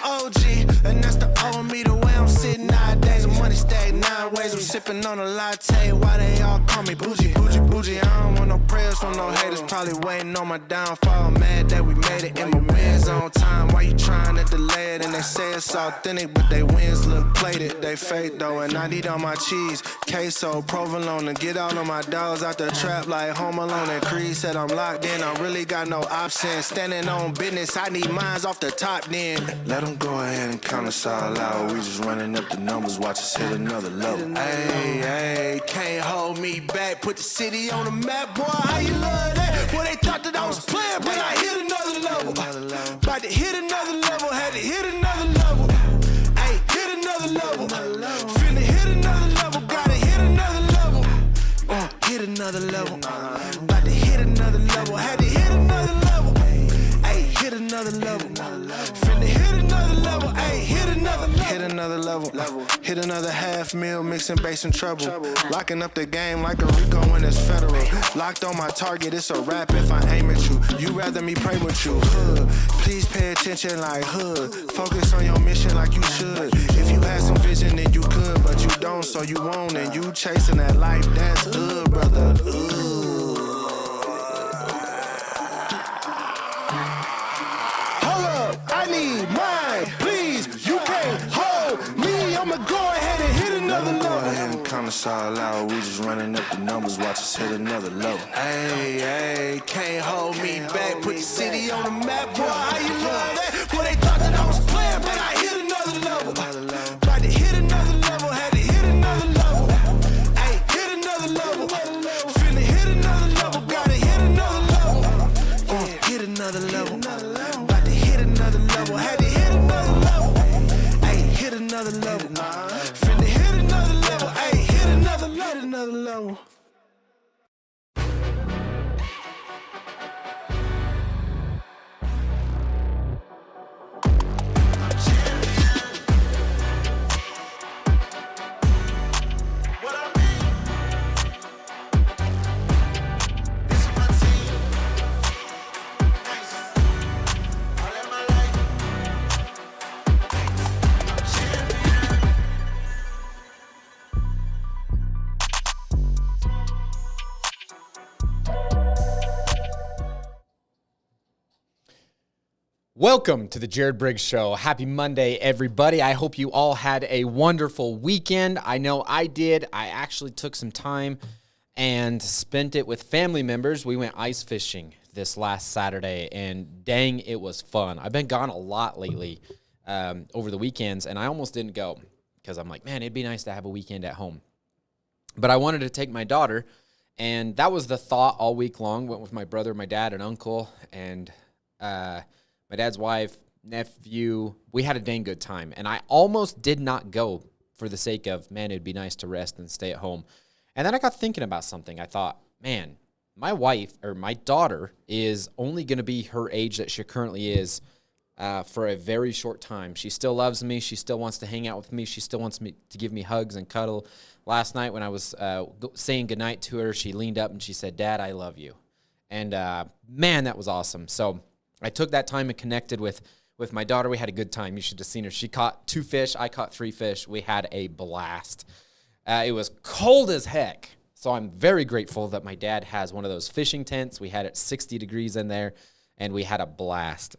OG, and that's the old me, the way I'm sitting nowadays. The money stayed 9 ways, I'm sipping on a latte. Why they all call me bougie, bougie, bougie? I don't want no prayers from no haters, probably waiting on my downfall. Mad that we made it in my wins on time. Why you trying to delay it? And they say it's authentic, but they wins look plated. They fake though, and I need all my cheese, queso, provolone, to get all of my dogs out the trap like Home Alone. And Creed said I'm locked in, I really got no options. Standing on business, I need mines off the top then. Let them go ahead and count us all out. We just running up the numbers, watch us hit another level. Hey, hey, can't hold me back. Put the city on the map, boy, how you love that? Boy, they thought that I was playing, but I hit another level. About to hit another level, had to hit another level. Hey, hit another level. Finna hit another level, gotta hit another level. Hit another level. About to hit another level, had to hit another level. Hey, hit another level. Finna hit another level. Hey, hit another level. Hit another level. Hit another half meal, mixing bass and treble. Locking up the game like a Rico when it's federal. Locked on my target, it's a rap if I aim at you. You rather me pray with you. Hood, please pay attention like hood. Focus on your mission like you should. If you had some vision, then you could, but you don't, so you won't. And you chasing that life, that's good, brother. Hold up, I need mine, please. You can't hold me. I'ma go ahead and hit another level. Go ahead and count us all out. We just running up the numbers, watch us hit another level. Hey, hey, can't hold me back. Put the city on the map, boy. How you love that? Boy, they thought that I was playing, but I hit another level. About to hit another level, had to hit another level. Hey, hit another level. Finna hit another level, gotta hit another level. Hit another level. About to hit another level, had to hit another level. Hey, hit another level. Finna hit another level. Hey, hit another level. Welcome to the Jared Briggs Show. Happy Monday, everybody. I hope you all had a wonderful weekend. I know I did. I actually took some time and spent it with family members. We went ice fishing this last Saturday, and dang, it was fun. I've been gone a lot lately over the weekends, and I almost didn't go because I'm like, man, it'd be nice to have a weekend at home. But I wanted to take my daughter, and that was the thought all week long. Went with my brother, my dad, and uncle, and my dad's wife, nephew. We had a dang good time. And I almost did not go for the sake of, man, it'd be nice to rest and stay at home. And then I got thinking about something. I thought, man, my wife or my daughter is only going to be her age that she currently is for a very short time. She still loves me. She still wants to hang out with me. She still wants me to give me hugs and cuddle. Last night when I was saying goodnight to her, she leaned up and she said, "Dad, I love you." And man, that was awesome. So I took that time and connected with my daughter. We had a good time. You should have seen her. She caught 2 fish. I caught 3 fish. We had a blast. It was cold as heck. So I'm very grateful that my dad has one of those fishing tents. We had it 60 degrees in there, and we had a blast.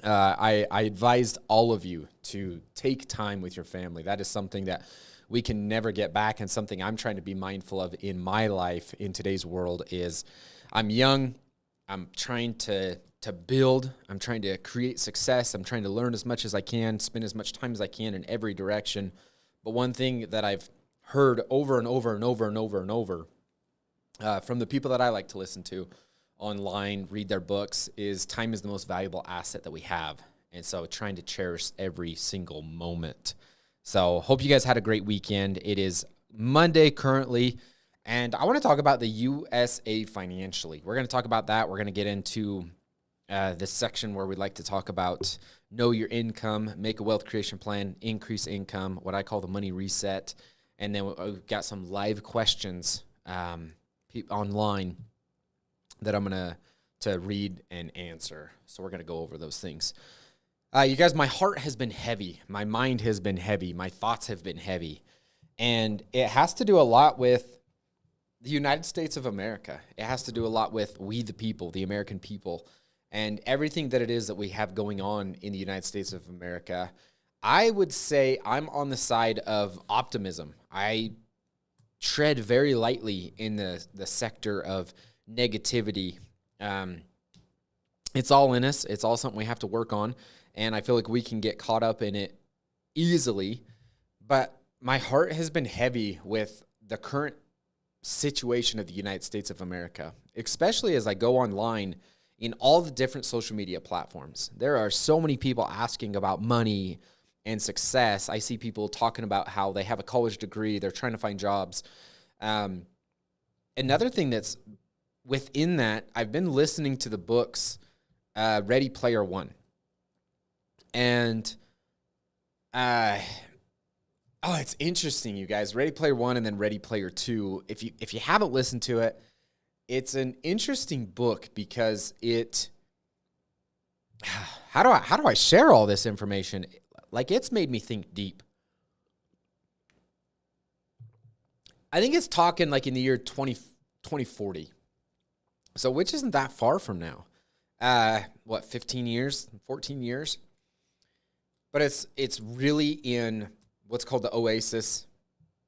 I advised all of you to take time with your family. That is something that we can never get back, and something I'm trying to be mindful of in my life in today's world is I'm young. I'm trying to build. I'm trying to create success. I'm trying to learn as much as I can, spend as much time as I can in every direction. But one thing that I've heard over and over and over and over and over from the people that I like to listen to online, read their books, is time is the most valuable asset that we have. And so trying to cherish every single moment. So hope you guys had a great weekend. It is Monday currently, and I want to talk about the USA financially. We're going to talk about that. We're going to get into this section where we'd like to talk about know your income, make a wealth creation plan, increase income, what I call the money reset. And then we've got some live questions online that I'm going to read and answer. So we're going to go over those things. You guys, my heart has been heavy. My mind has been heavy. My thoughts have been heavy. And it has to do a lot with the United States of America. It has to do a lot with we the people, the American people, and everything that it is that we have going on in the United States of America. I would say I'm on the side of optimism. I tread very lightly in the sector of negativity. It's all in us. It's all something we have to work on. And I feel like we can get caught up in it easily. But my heart has been heavy with the current situation of the United States of America, especially as I go online in all the different social media platforms. There are so many people asking about money and success. I see people talking about how they have a college degree, they're trying to find jobs. Another thing that's within that, I've been listening to the books Ready Player One. And, it's interesting, you guys. Ready Player One and then Ready Player Two. If you haven't listened to it, it's an interesting book because it. How do I share all this information? Like, it's made me think deep. I think it's talking like in the year 2040. So, which isn't that far from now. 15 years, 14 years? But it's really in what's called the Oasis,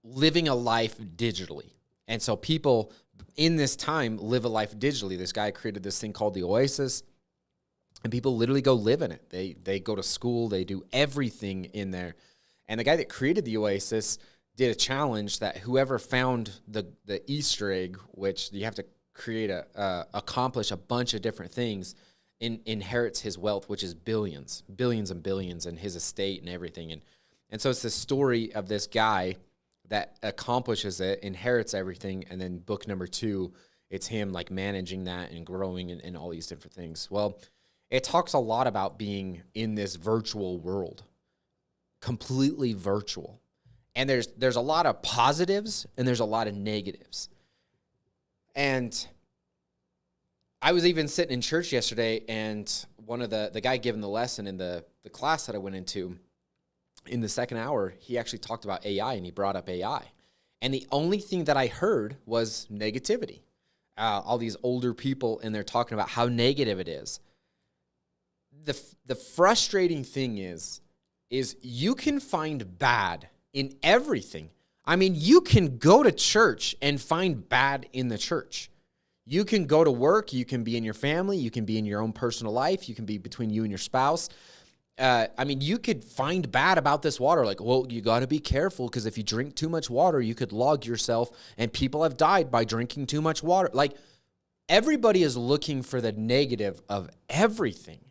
living a life digitally. And so people in this time live a life digitally. This guy created this thing called the Oasis, and people literally go live in it. They go to school, they do everything in there. And the guy that created the Oasis did a challenge that whoever found the Easter egg, which you have to accomplish a bunch of different things, inherits his wealth, which is billions and billions, and his estate and everything. And so it's the story of this guy that accomplishes it, inherits everything, and then book number 2, it's him like managing that and growing and all these different things. Well, it talks a lot about being in this virtual world, completely virtual. And there's a lot of positives and there's a lot of negatives. And I was even sitting in church yesterday, and one of the guy giving the lesson in the class that I went into, in the second hour, he actually talked about AI, and he brought up AI. And the only thing that I heard was negativity. All these older people, and they're talking about how negative it is. The frustrating thing is you can find bad in everything. I mean, you can go to church and find bad in the church. You can go to work, you can be in your family, you can be in your own personal life, you can be between you and your spouse. You could find bad about this water. Like, well, you got to be careful because if you drink too much water, you could log yourself, and people have died by drinking too much water. Like, everybody is looking for the negative of everything.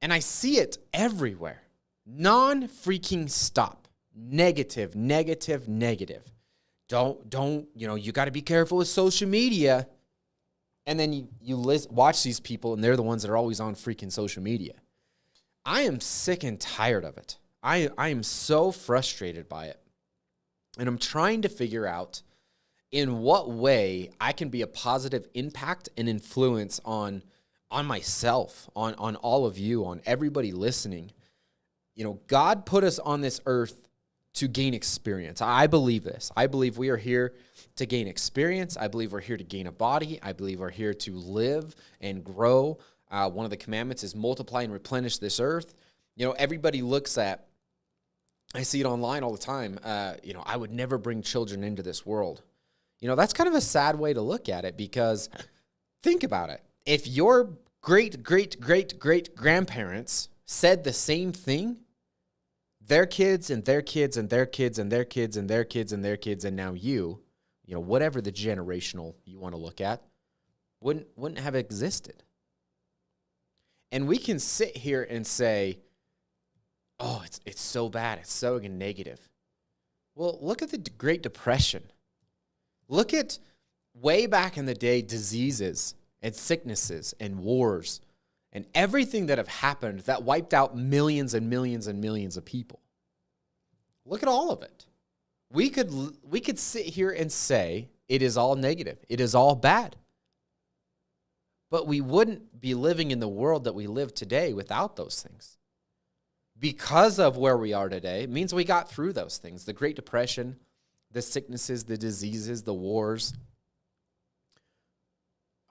And I see it everywhere. Non-freaking stop. Negative, negative, negative. Don't, you got to be careful with social media. And then you watch these people, and they're the ones that are always on freaking social media. I am sick and tired of it. I am so frustrated by it. And I'm trying to figure out in what way I can be a positive impact and influence on myself, on all of you, on everybody listening. God put us on this earth to gain experience. I believe this. I believe we are here to gain experience. I believe we're here to gain a body. I believe we're here to live and grow. One of the commandments is multiply and replenish this earth. Everybody looks at, I see it online all the time, I would never bring children into this world. That's kind of a sad way to look at it, because think about it. If your great-great-great-great-grandparents said the same thing, their kids and their kids and their kids and their kids and their kids and their kids, and now whatever the generational you want to look at, wouldn't have existed. And we can sit here and say, oh, it's so bad, it's so negative. Well, look at the Great Depression. Look at way back in the day, diseases and sicknesses and wars and everything that have happened that wiped out millions and millions and millions of people. Look at all of it. We could sit here and say it is all negative. It is all bad. But we wouldn't be living in the world that we live today without those things. because of where we are today, it means we got through those things. The Great Depression, the sicknesses, the diseases, the wars,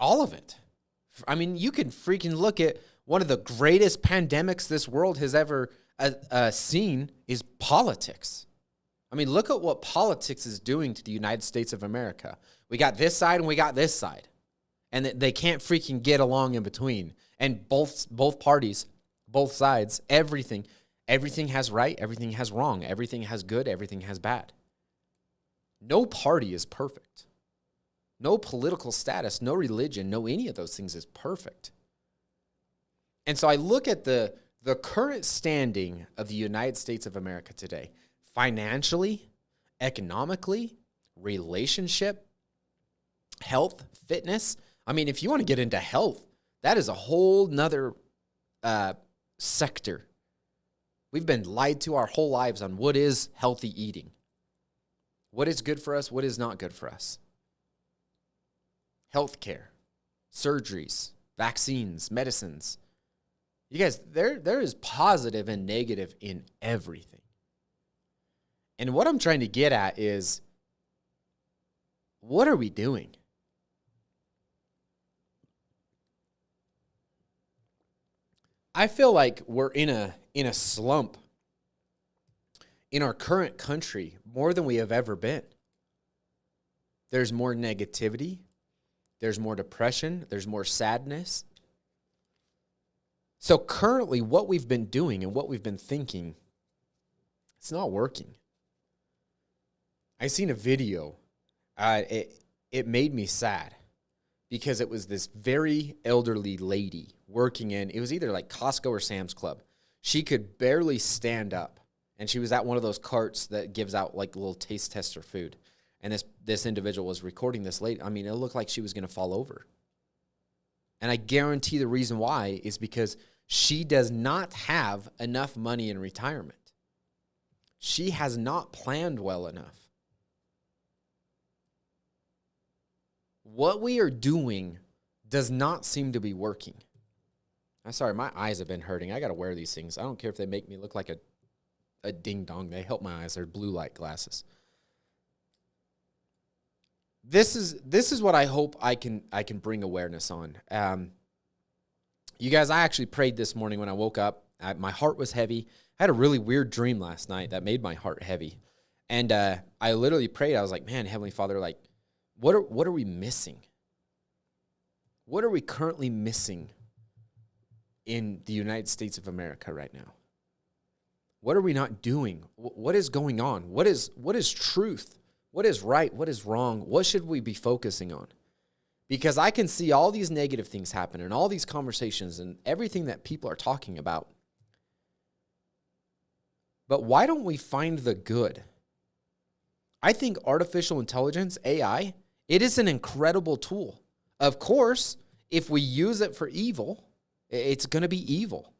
all of it. I mean, you can freaking look at one of the greatest pandemics this world has ever seen is politics. I mean, look at what politics is doing to the United States of America. We got this side and we got this side. And they can't freaking get along in between. And both parties, both sides, everything has right, everything has wrong, everything has good, everything has bad. No party is perfect. No political status, no religion, no any of those things is perfect. And so I look at the current standing of the United States of America today, financially, economically, relationship, health, fitness. I mean, if you want to get into health, that is a whole nother sector. We've been lied to our whole lives on what is healthy eating. What is good for us, what is not good for us. Healthcare, surgeries, vaccines, medicines. You guys, there is positive and negative in everything. And what I'm trying to get at is, what are we doing? I feel like we're in a slump in our current country more than we have ever been. There's more negativity. There's more depression. There's more sadness. So currently what we've been doing and what we've been thinking, it's not working. I seen a video. It made me sad because it was this very elderly lady working in, it was either like Costco or Sam's Club. She could barely stand up. And she was at one of those carts that gives out like little taste tester food. And this individual was recording this lady. I mean, it looked like she was going to fall over. And I guarantee the reason why is because she does not have enough money in retirement. She has not planned well enough. What we are doing does not seem to be working. I'm sorry, my eyes have been hurting. I got to wear these things. I don't care if they make me look like a ding-dong. They help my eyes. They're blue light glasses. This is what I hope I can bring awareness on. You guys, I actually prayed this morning when I woke up. My heart was heavy. I had a really weird dream last night that made my heart heavy. And I literally prayed. I was like, man, Heavenly Father, like, what are we missing? What are we currently missing in the United States of America right now? What are we not doing? What is going on? What is truth? What is right? What is wrong? What should we be focusing on? Because I can see all these negative things happen and all these conversations and everything that people are talking about. But why don't we find the good? I think artificial intelligence, AI, it is an incredible tool. Of course, if we use it for evil, it's going to be evil.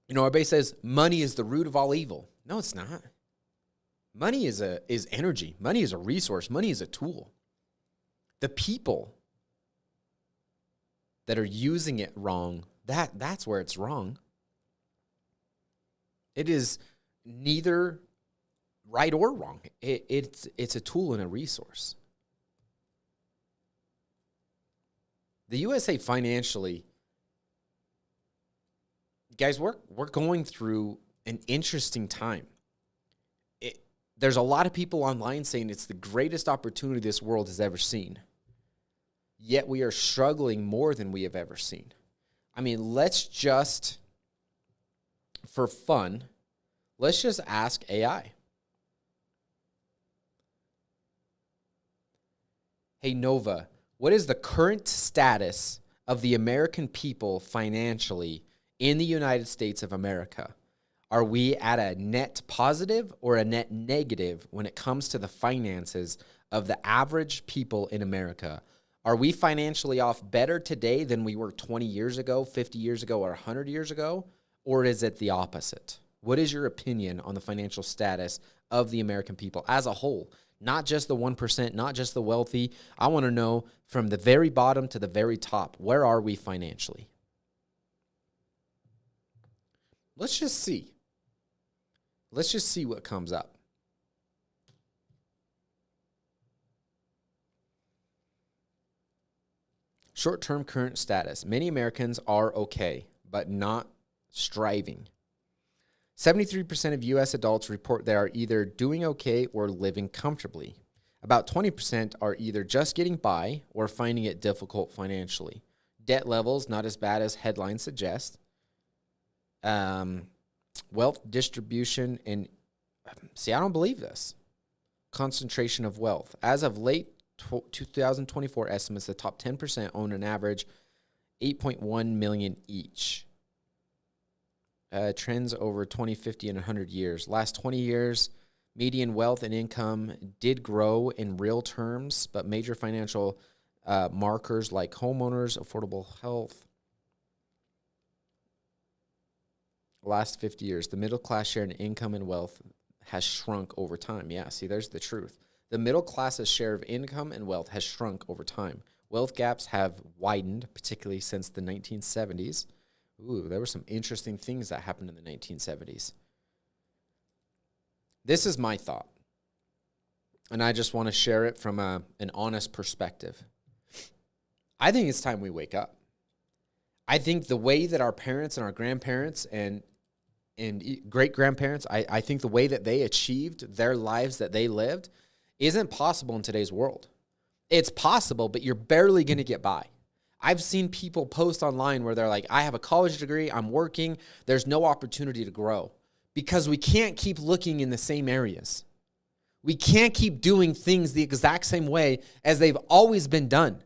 You know, everybody says money is the root of all evil. No, it's not. Money is energy. Money is a resource. Money is a tool. The people that are using it wrong, that's where it's wrong. It is neither right or wrong. It's a tool and a resource. The USA financially, guys, we're going through an interesting time. There's a lot of people online saying it's the greatest opportunity this world has ever seen. Yet we are struggling more than we have ever seen. I mean, let's just, for fun, let's just ask AI. Hey, Nova, what is the current status of the American people financially in the United States of America? Are we at a net positive or a net negative when it comes to the finances of the average people in America? Are we financially off better today than we were 20 years ago, 50 years ago, or 100 years ago? Or is it the opposite? What is your opinion on the financial status of the American people as a whole? Not just the 1%, not just the wealthy. I want to know from the very bottom to the very top, where are we financially? Let's just see. Let's just see what comes up. Short-term current status. Many Americans are okay, but not striving. 73% of U.S. adults report they are either doing okay or living comfortably. About 20% are either just getting by or finding it difficult financially. Debt levels not as bad as headlines suggest. Wealth distribution and see, I don't believe this. Concentration of wealth. As of late 2024 estimates, the top 10% own an average 8.1 million each. Trends over 20, 50, and 100 years. Last 20 years, median wealth and income did grow in real terms, but major financial markers like homeowners, affordable health. Last 50 years, the middle class share in income and wealth has shrunk over time. Yeah, see, there's the truth. The middle class's share of income and wealth has shrunk over time. Wealth gaps have widened, particularly since the 1970s. Ooh, there were some interesting things that happened in the 1970s. This is my thought, and I just want to share it from an honest perspective. I think it's time we wake up. I think the way that our parents and our grandparents and great-grandparents, I think the way that they achieved their lives that they lived isn't possible in today's world. It's possible, but you're barely going to get by. I've seen people post online where they're like, I have a college degree, I'm working, there's no opportunity to grow. Because we can't keep looking in the same areas. We can't keep doing things the exact same way as they've always been done.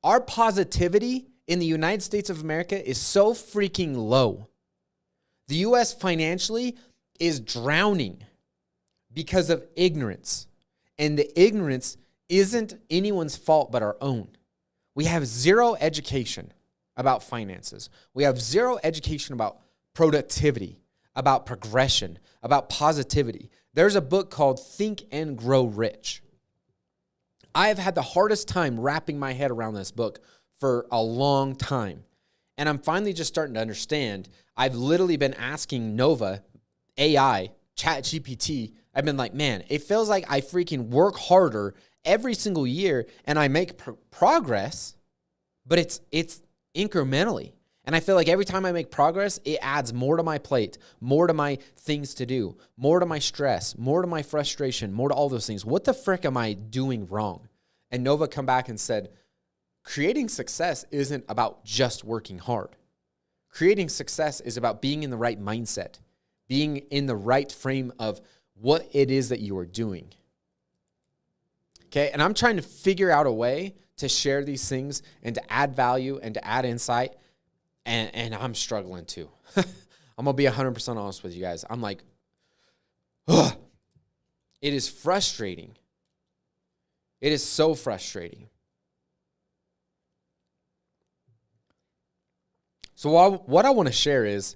Our positivity in the United States of America is so freaking low. The U.S. financially is drowning because of ignorance. And the ignorance isn't anyone's fault but our own. We have zero education about finances. We have zero education about productivity, about progression, about positivity. There's a book called Think and Grow Rich. I have had the hardest time wrapping my head around this book for a long time. And I'm finally just starting to understand. I've literally been asking Nova, AI, ChatGPT. I've been like, man, it feels like I freaking work harder every single year and I make progress, but it's incrementally. And I feel like every time I make progress, it adds more to my plate, more to my things to do, more to my stress, more to my frustration, more to all those things. What the frick am I doing wrong? And Nova come back and said, creating success isn't about just working hard. Creating success is about being in the right mindset, being in the right frame of what it is that you are doing. Okay, and I'm trying to figure out a way to share these things and to add value and to add insight, and I'm struggling too. I'm going to be 100% honest with you guys. I'm like, ugh. It is frustrating. It is so frustrating. So what I want to share is,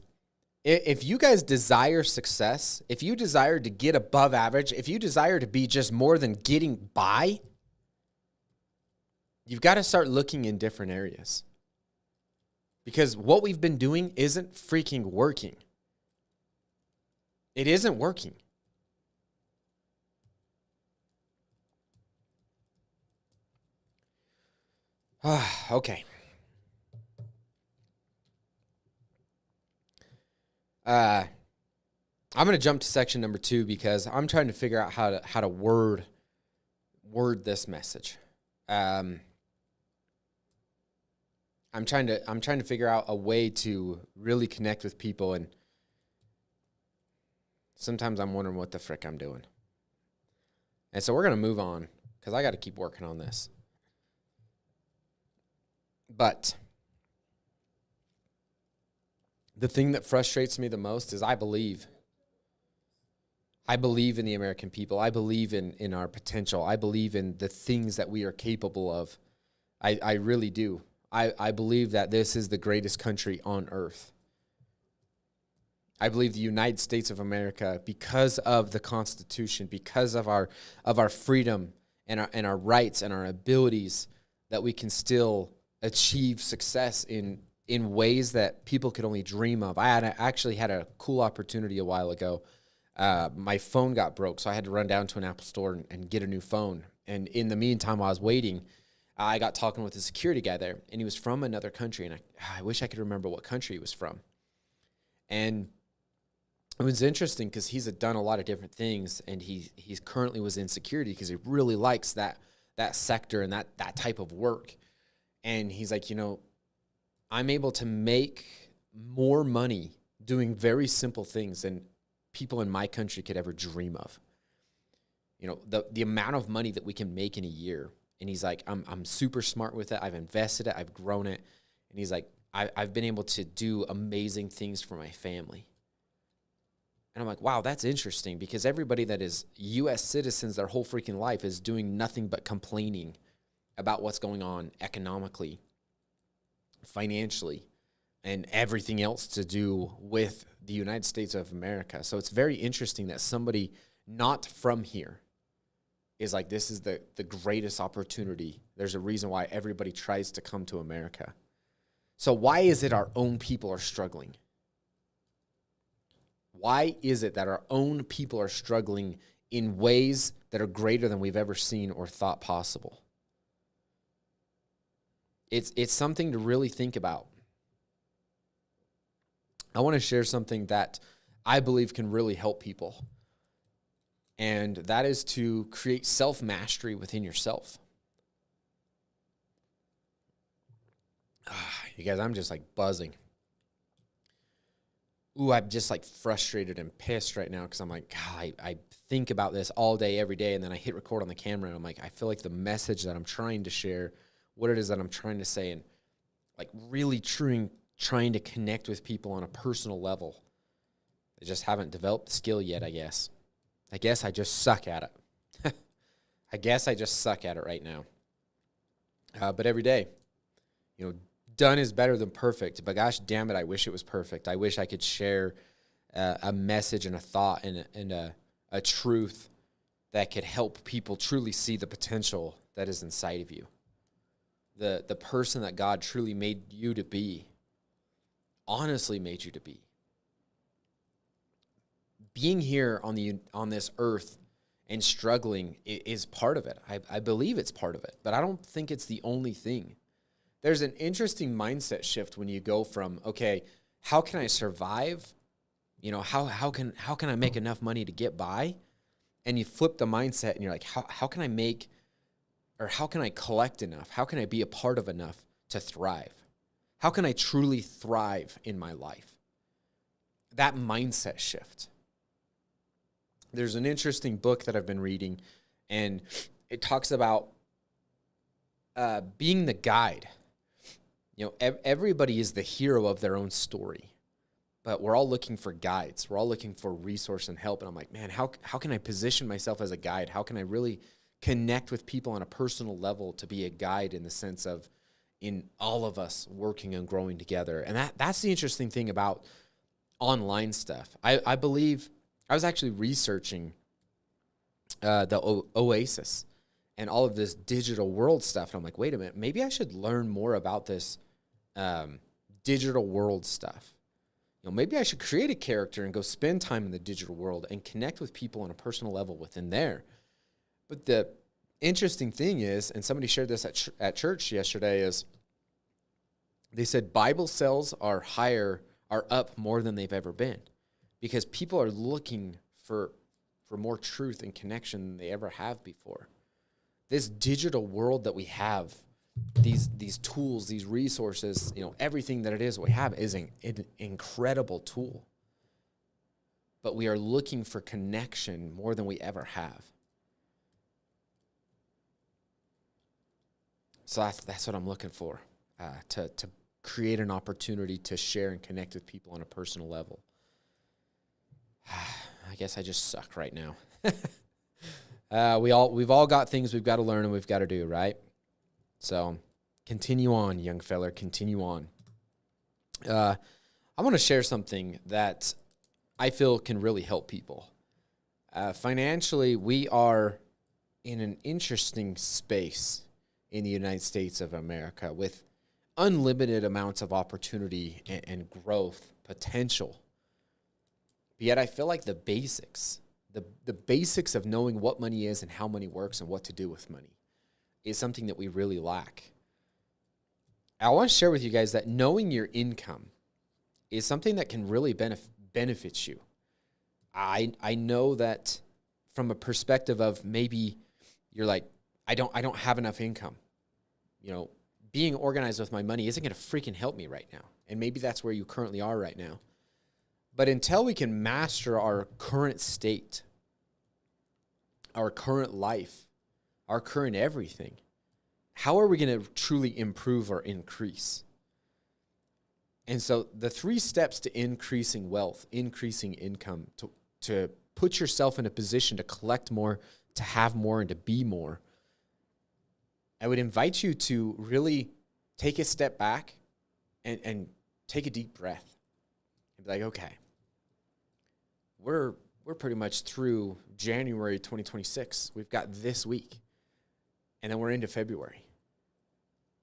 if you guys desire success, if you desire to get above average, if you desire to be just more than getting by, you've got to start looking in different areas. Because what we've been doing isn't freaking working. It isn't working. Okay. I'm going to jump to section number 2 because I'm trying to figure out how to word this message. I'm trying to figure out a way to really connect with people, and sometimes I'm wondering what the frick I'm doing. And so we're going to move on because I got to keep working on this. But the thing that frustrates me the most is I believe in the American people. I believe in our potential. I believe in the things that we are capable of. I really do. I believe that this is the greatest country on earth. I believe the United States of America, because of the Constitution, because of our freedom and our rights and our abilities, that we can still achieve success in in ways that people could only dream of. I actually had a cool opportunity a while ago. My phone got broke, so I had to run down to an Apple store and get a new phone. And in the meantime, while I was waiting, I got talking with the security guy there, and he was from another country, and I wish I could remember what country he was from. And it was interesting because he's done a lot of different things, and he's currently was in security because he really likes that sector and that type of work. And he's like, I'm able to make more money doing very simple things than people in my country could ever dream of. The amount of money that we can make in a year. And he's like, I'm super smart with it. I've invested it. I've grown it. And he's like, I've been able to do amazing things for my family. And I'm like, wow, that's interesting, because everybody that is U.S. citizens their whole freaking life is doing nothing but complaining about what's going on economically, financially, and everything else to do with the United States of America. So it's very interesting that somebody not from here is like, this is the greatest opportunity. There's a reason why everybody tries to come to America. So why is it our own people are struggling? Why is it that our own people are struggling in ways that are greater than we've ever seen or thought possible? It's something to really think about. I want to share something that I believe can really help people. And that is to create self-mastery within yourself. You guys, I'm just like buzzing. Ooh, I'm just like frustrated and pissed right now because I'm like, God, I think about this all day, every day, and then I hit record on the camera, and I'm like, I feel like the message that I'm trying to share, what it is that I'm trying to say, and like really trying to connect with people on a personal level. I just haven't developed the skill yet, I guess. I guess I just suck at it. I guess I just suck at it right now. But every day, done is better than perfect. But gosh damn it, I wish it was perfect. I wish I could share a message and a thought and a truth that could help people truly see the potential that is inside of you. The person that God truly made you to be, honestly made you to be. Being here on this earth and struggling is part of it. I believe it's part of it, but I don't think it's the only thing. There's an interesting mindset shift when you go from, okay, how can I survive? How can I make enough money to get by? And you flip the mindset and you're like, how can I make, or how can I collect enough? How can I be a part of enough to thrive? How can I truly thrive in my life? That mindset shift. There's an interesting book that I've been reading, and it talks about being the guide. Everybody is the hero of their own story, but we're all looking for guides. We're all looking for resource and help. And I'm like, man, how can I position myself as a guide? How can I really connect with people on a personal level to be a guide in the sense of in all of us working and growing together? And that's the interesting thing about online stuff. I believe I was actually researching the Oasis and all of this digital world stuff. And I'm like, wait a minute, maybe I should learn more about this digital world stuff. Maybe I should create a character and go spend time in the digital world and connect with people on a personal level within there. But the interesting thing is, and somebody shared this at church yesterday, is they said Bible sales are up more than they've ever been because people are looking for more truth and connection than they ever have before. This digital world that we have, these tools, these resources, everything that it is we have is an incredible tool. But we are looking for connection more than we ever have. So that's what I'm looking for, to create an opportunity to share and connect with people on a personal level. I guess I just suck right now. We've all got things we've got to learn and we've got to do, right? So continue on, young fella, continue on. I want to share something that I feel can really help people. Financially, we are in an interesting space in the United States of America with unlimited amounts of opportunity and growth potential. But yet I feel like the basics of knowing what money is and how money works and what to do with money is something that we really lack. I want to share with you guys that knowing your income is something that can really benefit you. I know that from a perspective of maybe you're like, I don't have enough income. You know, being organized with my money isn't going to freaking help me right now. And maybe that's where you currently are right now. But until we can master our current state, our current life, our current everything, how are we going to truly improve or increase? And so the 3 steps to increasing wealth, increasing income, to put yourself in a position to collect more, to have more, and to be more, I would invite you to really take a step back and take a deep breath and be like, okay, we're pretty much through January 2026. We've got this week, and then we're into February.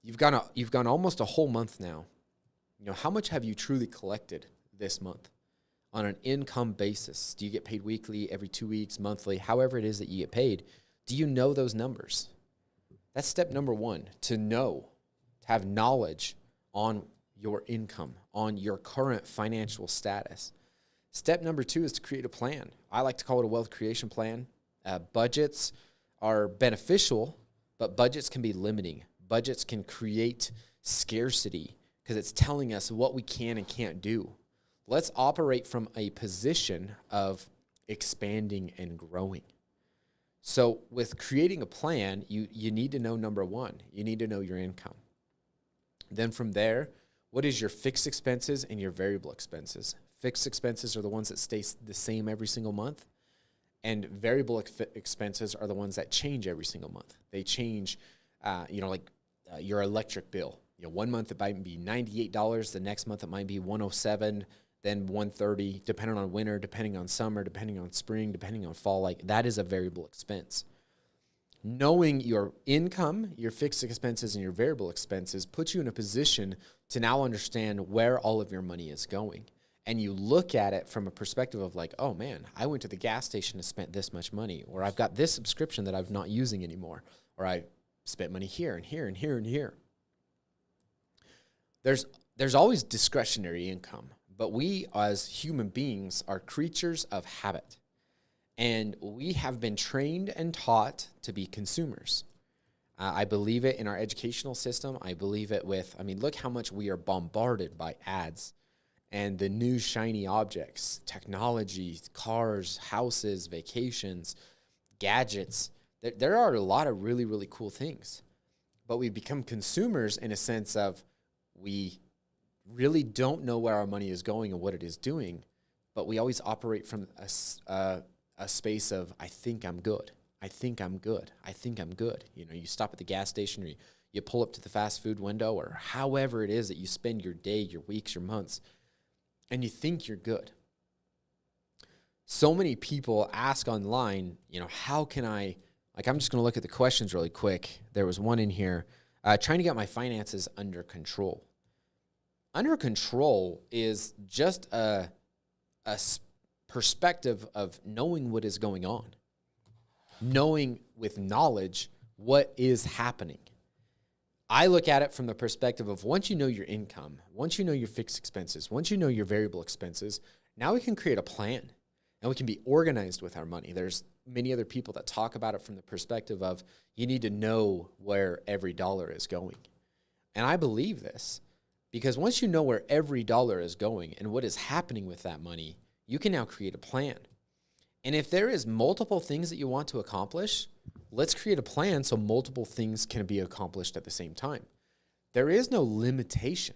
You've gone almost a whole month now. You know, how much have you truly collected this month on an income basis? Do you get paid weekly, every 2 weeks, monthly, however it is that you get paid? Do you know those numbers? That's step number 1, to know, to have knowledge on your income, on your current financial status. Step number 2 is to create a plan. I like to call it a wealth creation plan. Budgets are beneficial, but budgets can be limiting. Budgets can create scarcity because it's telling us what we can and can't do. Let's operate from a position of expanding and growing. So with creating a plan, you need to know, number 1, you need to know your income. Then from there, what is your fixed expenses and your variable expenses? Fixed expenses are the ones that stay the same every single month, and variable expenses are the ones that change every single month. They change, like your electric bill. You know, 1 month it might be $98, the next month it might be $107, then $130, depending on winter, depending on summer, depending on spring, depending on fall. Like, that is a variable expense. Knowing your income, your fixed expenses, and your variable expenses puts you in a position to now understand where all of your money is going. And you look at it from a perspective of like, oh man, I went to the gas station and spent this much money, or I've got this subscription that I'm not using anymore, or I spent money here and here and here and here. There's always discretionary income, but we as human beings are creatures of habit. And we have been trained and taught to be consumers. I believe it in our educational system. I believe it look how much we are bombarded by ads and the new shiny objects, technology, cars, houses, vacations, gadgets. There are a lot of really, really cool things. But we become consumers in a sense of we really don't know where our money is going and what it is doing, but we always operate from a space of, I think I'm good. I think I'm good. I think I'm good. You know, you stop at the gas station, or you pull up to the fast food window, or however it is that you spend your day, your weeks, your months, and you think you're good. So many people ask online, how can I'm just going to look at the questions really quick. There was one in here, trying to get my finances under control. Under control is just a perspective of knowing what is going on, knowing with knowledge what is happening. I look at it from the perspective of once you know your income, once you know your fixed expenses, once you know your variable expenses, now we can create a plan and we can be organized with our money. There's many other people that talk about it from the perspective of you need to know where every dollar is going. And I believe this because once you know where every dollar is going and what is happening with that money, you can now create a plan. And if there is multiple things that you want to accomplish, let's create a plan so multiple things can be accomplished at the same time. There is no limitation.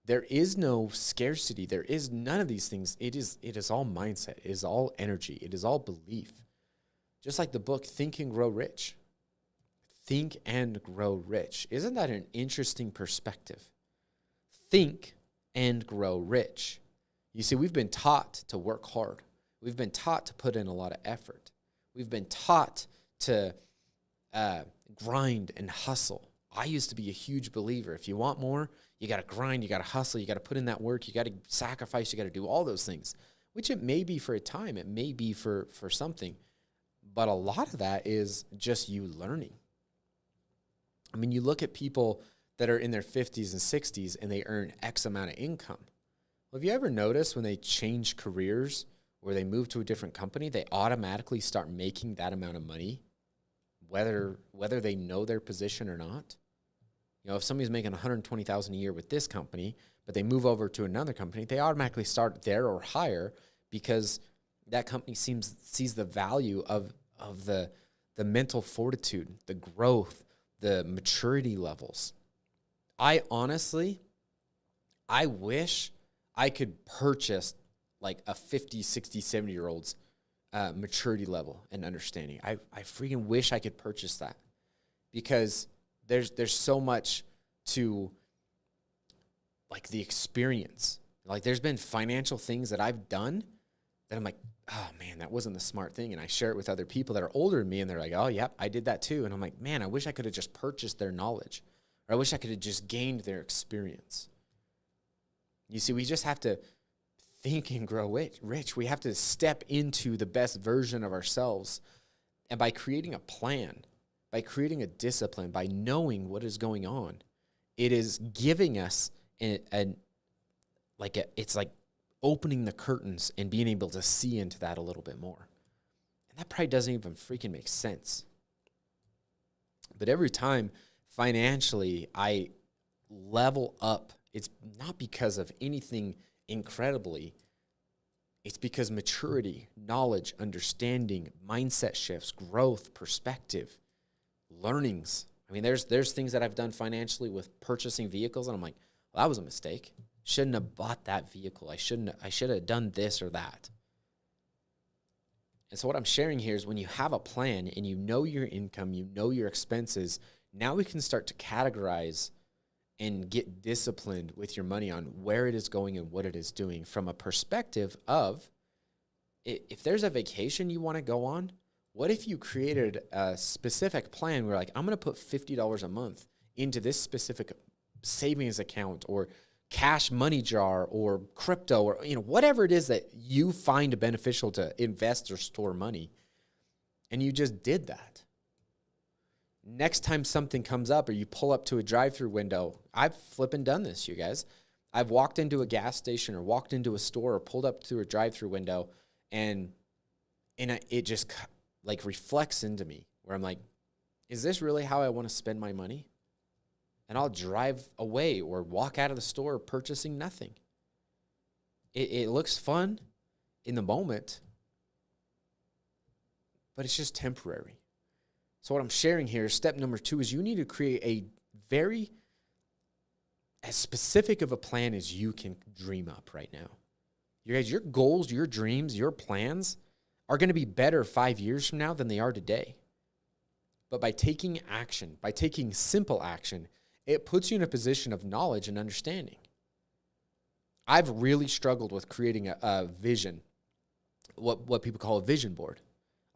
There is no scarcity. There is none of these things. It is all mindset. It is all energy. It is all belief. Just like the book, Think and Grow Rich. Think and grow rich. Isn't that an interesting perspective? Think and grow rich. You see, we've been taught to work hard. We've been taught to put in a lot of effort. We've been taught to grind and hustle. I used to be a huge believer. If you want more, You got to grind, you got to hustle, you got to put in that work, you got to sacrifice, you got to do all those things, which it may be for a time, it may be for something. But a lot of that is just you learning. I mean, you look at people that are in their 50s and 60s and they earn X amount of income. Well, have you ever noticed when they change careers or they move to a different company, they automatically start making that amount of money, whether they know their position or not? You know, if somebody's making $120,000 a year with this company, but they move over to another company, they automatically start there or higher because that company sees the value of the mental fortitude, the growth, the maturity levels. I wish I could purchase like a 50, 60, 70-year-old's maturity level and understanding. I freaking wish I could purchase that because there's so much to like the experience. Like there's been financial things that I've done that I'm like, oh man, that wasn't the smart thing. And I share it with other people that are older than me and they're like, oh yep, I did that too. And I'm like, man, I wish I could have just purchased their knowledge, or I wish I could have just gained their experience. You see, we just have to think and grow rich. We have to step into the best version of ourselves. And by creating a plan, by creating a discipline, by knowing what is going on, it is giving us it's like opening the curtains and being able to see into that a little bit more. And that probably doesn't even freaking make sense. But every time financially I level up, it's not because of anything incredibly. It's because maturity, knowledge, understanding, mindset shifts, growth, perspective, learnings. I mean, there's things that I've done financially with purchasing vehicles, and I'm like, well, that was a mistake. Shouldn't have bought that vehicle. I should have done this or that. And so what I'm sharing here is when you have a plan and you know your income, you know your expenses, now we can start to categorize and get disciplined with your money on where it is going and what it is doing from a perspective of, if there's a vacation you want to go on, what if you created a specific plan where like, I'm going to put $50 a month into this specific savings account or cash money jar or crypto or, whatever it is that you find beneficial to invest or store money. And you just did that. Next time something comes up or you pull up to a drive-through window, I've flipping done this, you guys. I've walked into a gas station or walked into a store or pulled up to a drive-through window and it just like reflects into me where I'm like, is this really how I want to spend my money? And I'll drive away or walk out of the store purchasing nothing. It looks fun in the moment, but it's just temporary. So what I'm sharing here, step number 2, is you need to create as specific of a plan as you can dream up right now. You guys, your goals, your dreams, your plans are going to be better 5 years from now than they are today. But by taking action, by taking simple action, it puts you in a position of knowledge and understanding. I've really struggled with creating a vision, what people call a vision board.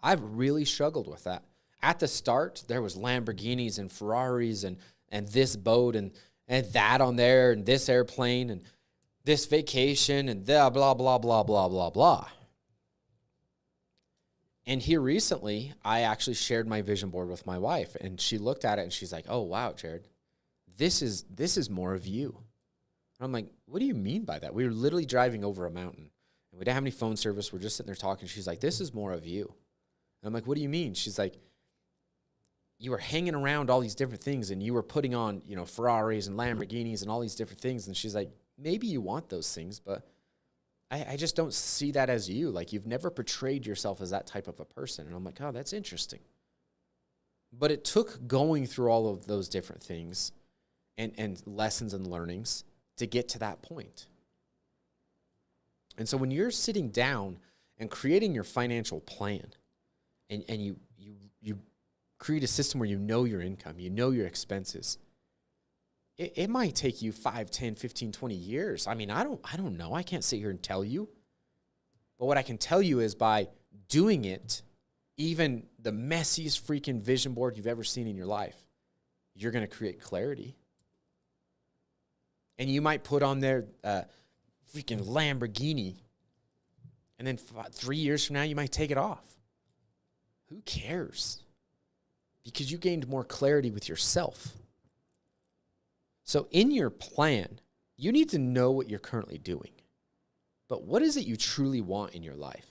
I've really struggled with that. At the start, there was Lamborghinis and Ferraris and this boat and that on there and this airplane and this vacation and blah, blah, blah, blah, blah, blah, blah. And here recently, I actually shared my vision board with my wife, and she looked at it and she's like, oh, wow, Jared, this is more of you. And I'm like, what do you mean by that? We were literally driving over a mountain, and we didn't have any phone service. We're just sitting there talking. She's like, this is more of you. And I'm like, what do you mean? She's like, you were hanging around all these different things, and you were putting on, Ferraris and Lamborghinis and all these different things. And she's like, maybe you want those things, but I just don't see that as you. Like, you've never portrayed yourself as that type of a person. And I'm like, oh, that's interesting. But it took going through all of those different things and lessons and learnings to get to that point. And so when you're sitting down and creating your financial plan, and you create a system where you know your income, you know your expenses, it might take you 5, 10, 15, 20 years. I mean, I don't know. I can't sit here and tell you. But what I can tell you is by doing it, even the messiest freaking vision board you've ever seen in your life, you're going to create clarity. And you might put on their freaking Lamborghini, and then 3 years from now, you might take it off. Who cares? Because you gained more clarity with yourself. So in your plan, you need to know what you're currently doing. But what is it you truly want in your life?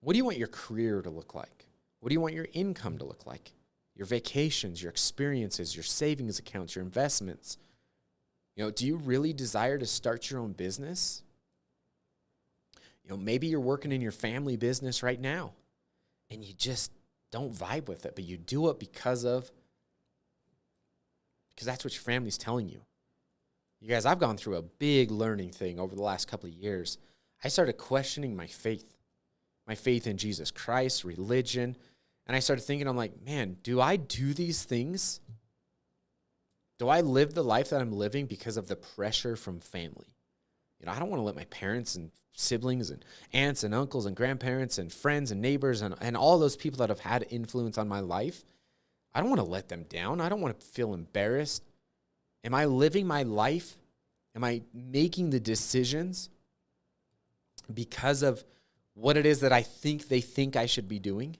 What do you want your career to look like? What do you want your income to look like? Your vacations, your experiences, your savings accounts, your investments. Do you really desire to start your own business? Maybe you're working in your family business right now and you just don't vibe with it, but you do it because that's what your family's telling you. You guys, I've gone through a big learning thing over the last couple of years. I started questioning my faith in Jesus Christ, religion, and I started thinking, I'm like, man, do I do these things? Do I live the life that I'm living because of the pressure from family? I don't want to let my parents and siblings and aunts and uncles and grandparents and friends and neighbors and all those people that have had influence on my life, I don't want to let them down. I don't want to feel embarrassed. Am I living my life? Am I making the decisions because of what it is that I think they think I should be doing?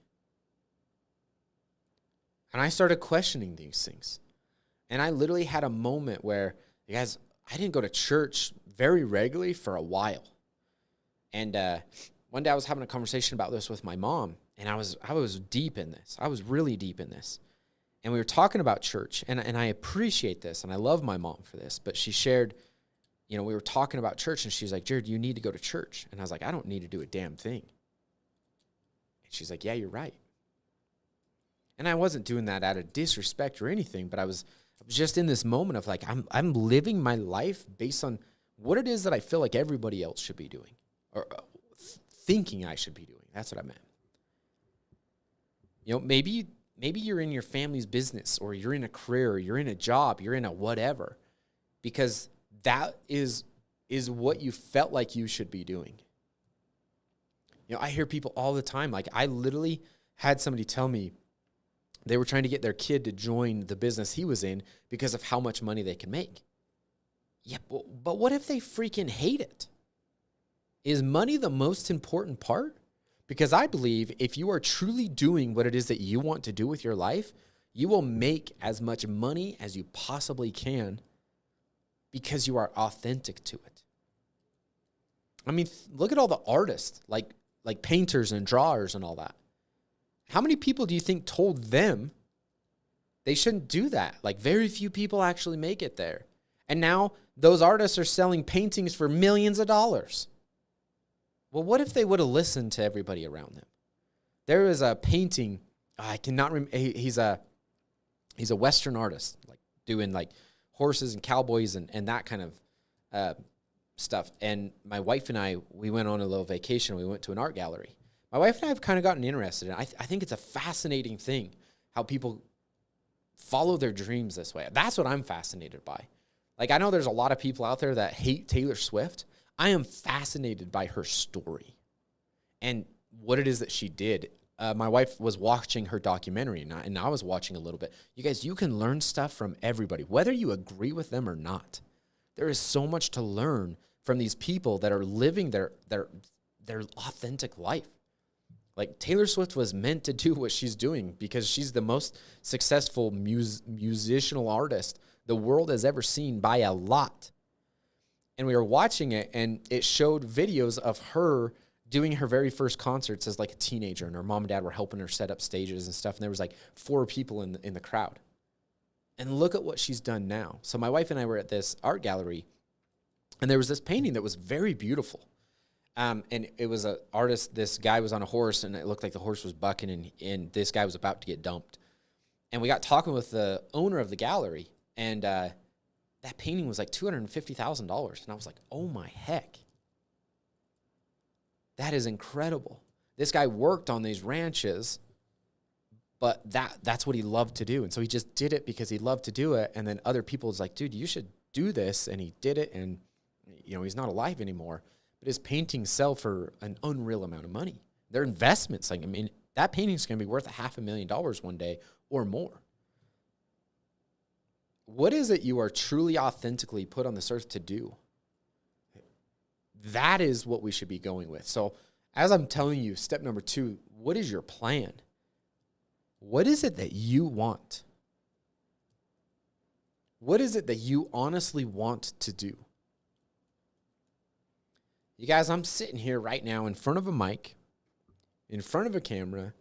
And I started questioning these things. And I literally had a moment where, you guys, I didn't go to church very regularly for a while. And one day I was having a conversation about this with my mom, and I was deep in this. I was really deep in this. And we were talking about church, and I appreciate this, and I love my mom for this, but she shared, we were talking about church, and she's like, Jared, you need to go to church. And I was like, I don't need to do a damn thing. And she's like, yeah, you're right. And I wasn't doing that out of disrespect or anything, but I was just in this moment of like, I'm living my life based on what it is that I feel like everybody else should be doing, or thinking I should be doing. That's what I meant. Maybe you're in your family's business, or you're in a career, or you're in a job, you're in a whatever, because that is what you felt like you should be doing. I hear people all the time. Like, I literally had somebody tell me they were trying to get their kid to join the business he was in because of how much money they could make. Yeah, but what if they freaking hate it? Is money the most important part? Because I believe if you are truly doing what it is that you want to do with your life, you will make as much money as you possibly can because you are authentic to it. I mean, look at all the artists, like painters and drawers and all that. How many people do you think told them they shouldn't do that? Like, very few people actually make it there. And now those artists are selling paintings for millions of dollars. Well, what if they would have listened to everybody around them? There is a painting, I cannot remember, he's a Western artist, like doing like horses and cowboys and that kind of stuff. And my wife and I, we went on a little vacation. We went to an art gallery. My wife and I have kind of gotten interested in it. I think it's a fascinating thing how people follow their dreams this way. That's what I'm fascinated by. Like, I know there's a lot of people out there that hate Taylor Swift. I am fascinated by her story and what it is that she did. My wife was watching her documentary, and I was watching a little bit. You guys, you can learn stuff from everybody, whether you agree with them or not. There is so much to learn from these people that are living their authentic life. Like, Taylor Swift was meant to do what she's doing because she's the most successful musicianal artist the world has ever seen by a lot. And we were watching it, and it showed videos of her doing her very first concerts as like a teenager, and her mom and dad were helping her set up stages and stuff, and there was like 4 people in the crowd. And look at what she's done now. So my wife and I were at this art gallery, and there was this painting that was very beautiful. And it was an artist, this guy was on a horse, and it looked like the horse was bucking, and this guy was about to get dumped. And we got talking with the owner of the gallery, and that painting was like $250,000. And I was like, oh my heck. That is incredible. This guy worked on these ranches, but that's what he loved to do. And so he just did it because he loved to do it. And then other people was like, dude, you should do this. And he did it. And, he's not alive anymore. But his paintings sell for an unreal amount of money. They're investments. Like, I mean, that painting's going to be worth $500,000 one day or more. What is it you are truly authentically put on this earth to do? That is what we should be going with. So as I'm telling you, step number 2, what is your plan? What is it that you want? What is it that you honestly want to do? You guys, I'm sitting here right now in front of a mic, in front of a camera,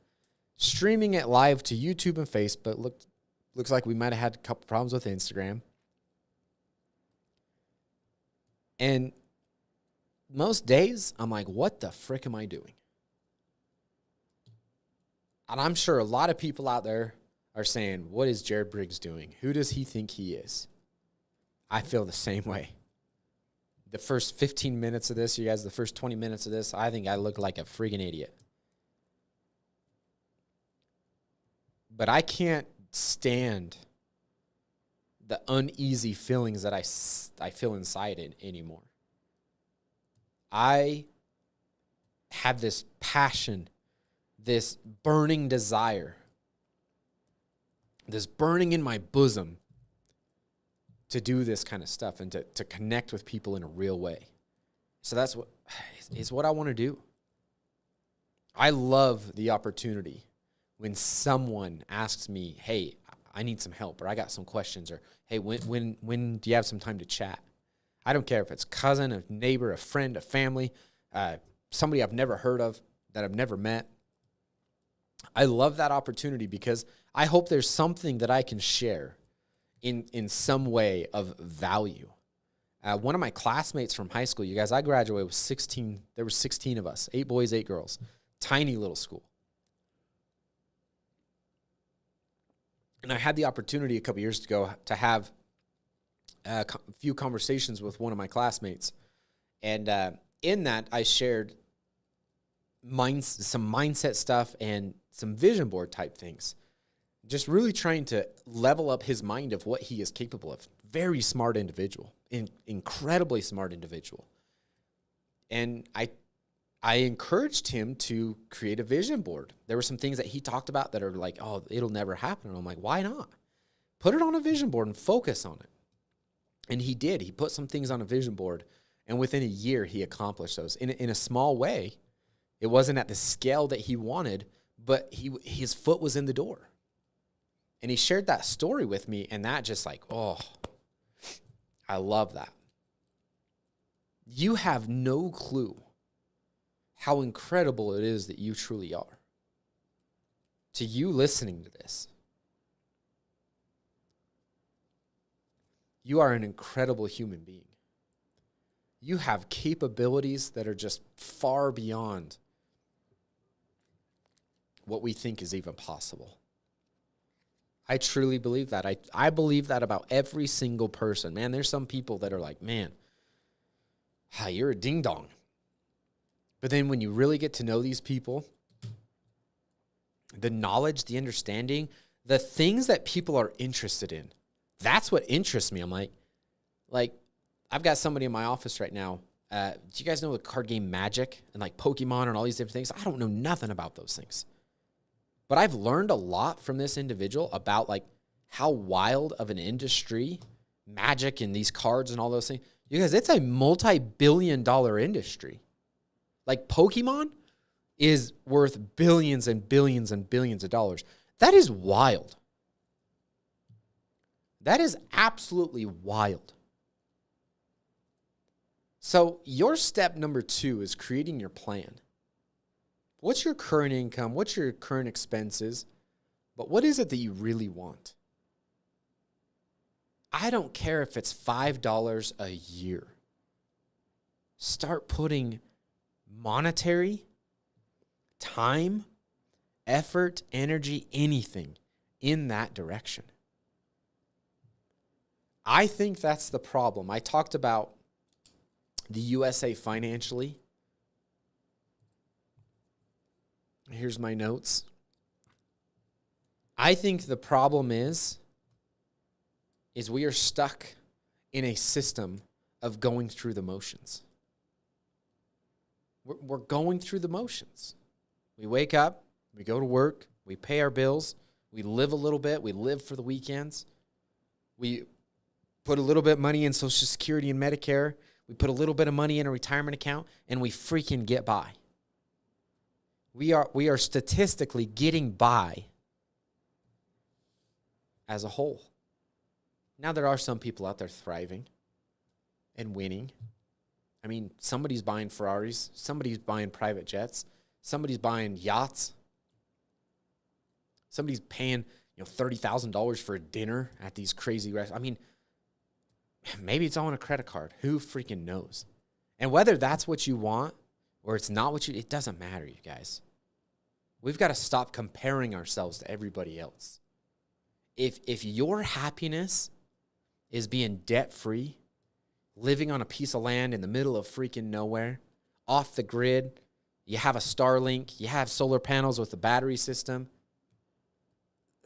streaming it live to YouTube and Facebook. Looks like we might have had a couple problems with Instagram. And most days, I'm like, what the frick am I doing? And I'm sure a lot of people out there are saying, what is Jared Briggs doing? Who does he think he is? I feel the same way. The first 15 minutes of this, you guys, the first 20 minutes of this, I think I look like a friggin' idiot. But I can't stand the uneasy feelings that I feel inside it anymore. I have this passion, this burning desire, this burning in my bosom to do this kind of stuff and to connect with people in a real way. So that's what I want to do. I love the opportunity when someone asks me, hey, I need some help, or I got some questions, or hey, when do you have some time to chat? I don't care if it's cousin, a neighbor, a friend, a family, somebody I've never heard of, that I've never met. I love that opportunity because I hope there's something that I can share in some way of value. One of my classmates from high school, you guys, I graduated with 16. There were 16 of us, 8 boys, 8 girls, tiny little school. And I had the opportunity a couple years ago to have a few conversations with one of my classmates. And in that, I shared some mindset stuff and some vision board type things. Just really trying to level up his mind of what he is capable of. Very smart individual, incredibly smart individual. And I encouraged him to create a vision board. There were some things that he talked about that are like, oh, it'll never happen. And I'm like, why not? Put it on a vision board and focus on it. And he did. He put some things on a vision board, and within a year, he accomplished those in a small way. It wasn't at the scale that he wanted, but his foot was in the door. And he shared that story with me, and that just like, oh, I love that. You have no clue how incredible it is that you truly are. To you listening to this, you are an incredible human being. You have capabilities that are just far beyond what we think is even possible. I truly believe that. I believe that about every single person. Man, there's some people that are like, man, you're a ding-dong. But then when you really get to know these people, the knowledge, the understanding, the things that people are interested in, that's what interests me. I'm like, I've got somebody in my office right now. Do you guys know the card game Magic and like Pokemon and all these different things? I don't know nothing about those things. But I've learned a lot from this individual about like how wild of an industry Magic and these cards and all those things. You guys, it's a multi-billion-dollar industry. Like Pokemon is worth billions and billions and billions of dollars. That is wild. That is absolutely wild. So your step number 2 is creating your plan. What's your current income? What's your current expenses? But what is it that you really want? I don't care if it's $5 a year. Start putting monetary, time, effort, energy, anything in that direction. I think that's the problem. I talked about the USA financially. Here's my notes. I think the problem is we are stuck in a system of going through the motions. We're going through the motions. We wake up, we go to work, we pay our bills, we live a little bit, we live for the weekends. We put a little bit of money in Social Security and Medicare. We put a little bit of money in a retirement account, and we freaking get by. We are statistically getting by as a whole. Now, there are some people out there thriving and winning. I mean, somebody's buying Ferraris. Somebody's buying private jets. Somebody's buying yachts. Somebody's paying, $30,000 for a dinner at these crazy restaurants. I mean, maybe it's all on a credit card. Who freaking knows? And whether that's what you want or it's not what it doesn't matter, you guys. We've got to stop comparing ourselves to everybody else. If your happiness is being debt-free, living on a piece of land in the middle of freaking nowhere, off the grid, you have a Starlink, you have solar panels with a battery system,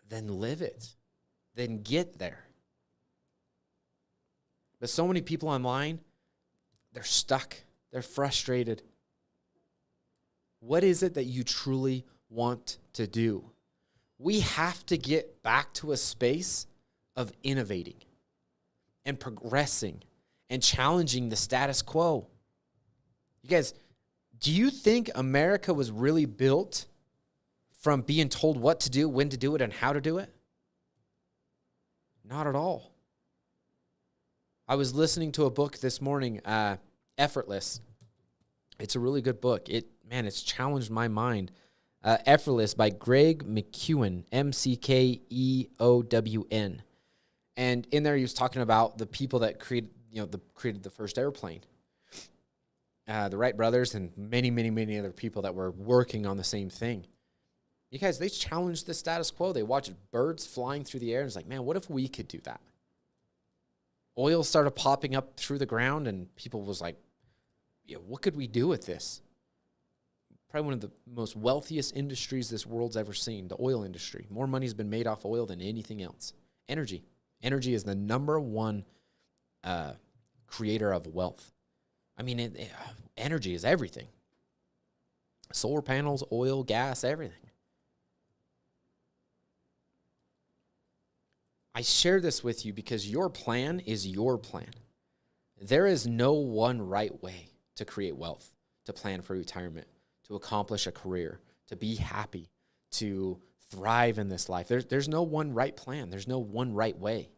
then live it. Then get there. But so many people online, they're stuck. They're frustrated. What is it that you truly want to do? We have to get back to a space of innovating and progressing and challenging the status quo. You guys, do you think America was really built from being told what to do, when to do it, and how to do it? Not at all. I was listening to a book this morning, Effortless. It's a really good book. It's challenged my mind. Effortless by Greg McKeown, McKeown. And in there, he was talking about the people that created the first airplane. The Wright brothers and many, many, many other people that were working on the same thing. You guys, they challenged the status quo. They watched birds flying through the air and it's like, man, what if we could do that? Oil started popping up through the ground and people was like, what could we do with this? Probably one of the most wealthiest industries this world's ever seen, the oil industry. More money's been made off oil than anything else. Energy. Energy is the number one creator of wealth. I mean, energy is everything. Solar panels, oil, gas, everything. I share this with you because your plan is your plan. There is no one right way to create wealth, to plan for retirement, to accomplish a career, to be happy, to thrive in this life. There's no one right plan. There's no one right way.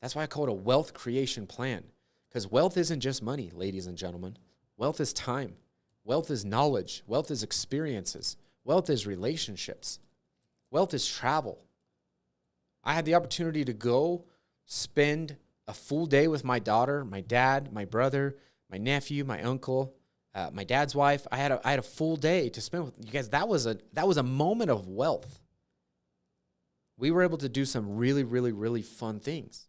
That's why I call it a wealth creation plan, because wealth isn't just money, ladies and gentlemen. Wealth is time. Wealth is knowledge. Wealth is experiences. Wealth is relationships. Wealth is travel. I had the opportunity to go spend a full day with my daughter, my dad, my brother, my nephew, my uncle, my dad's wife. I had a full day to spend with you guys. That was a moment of wealth. We were able to do some really, really, really fun things.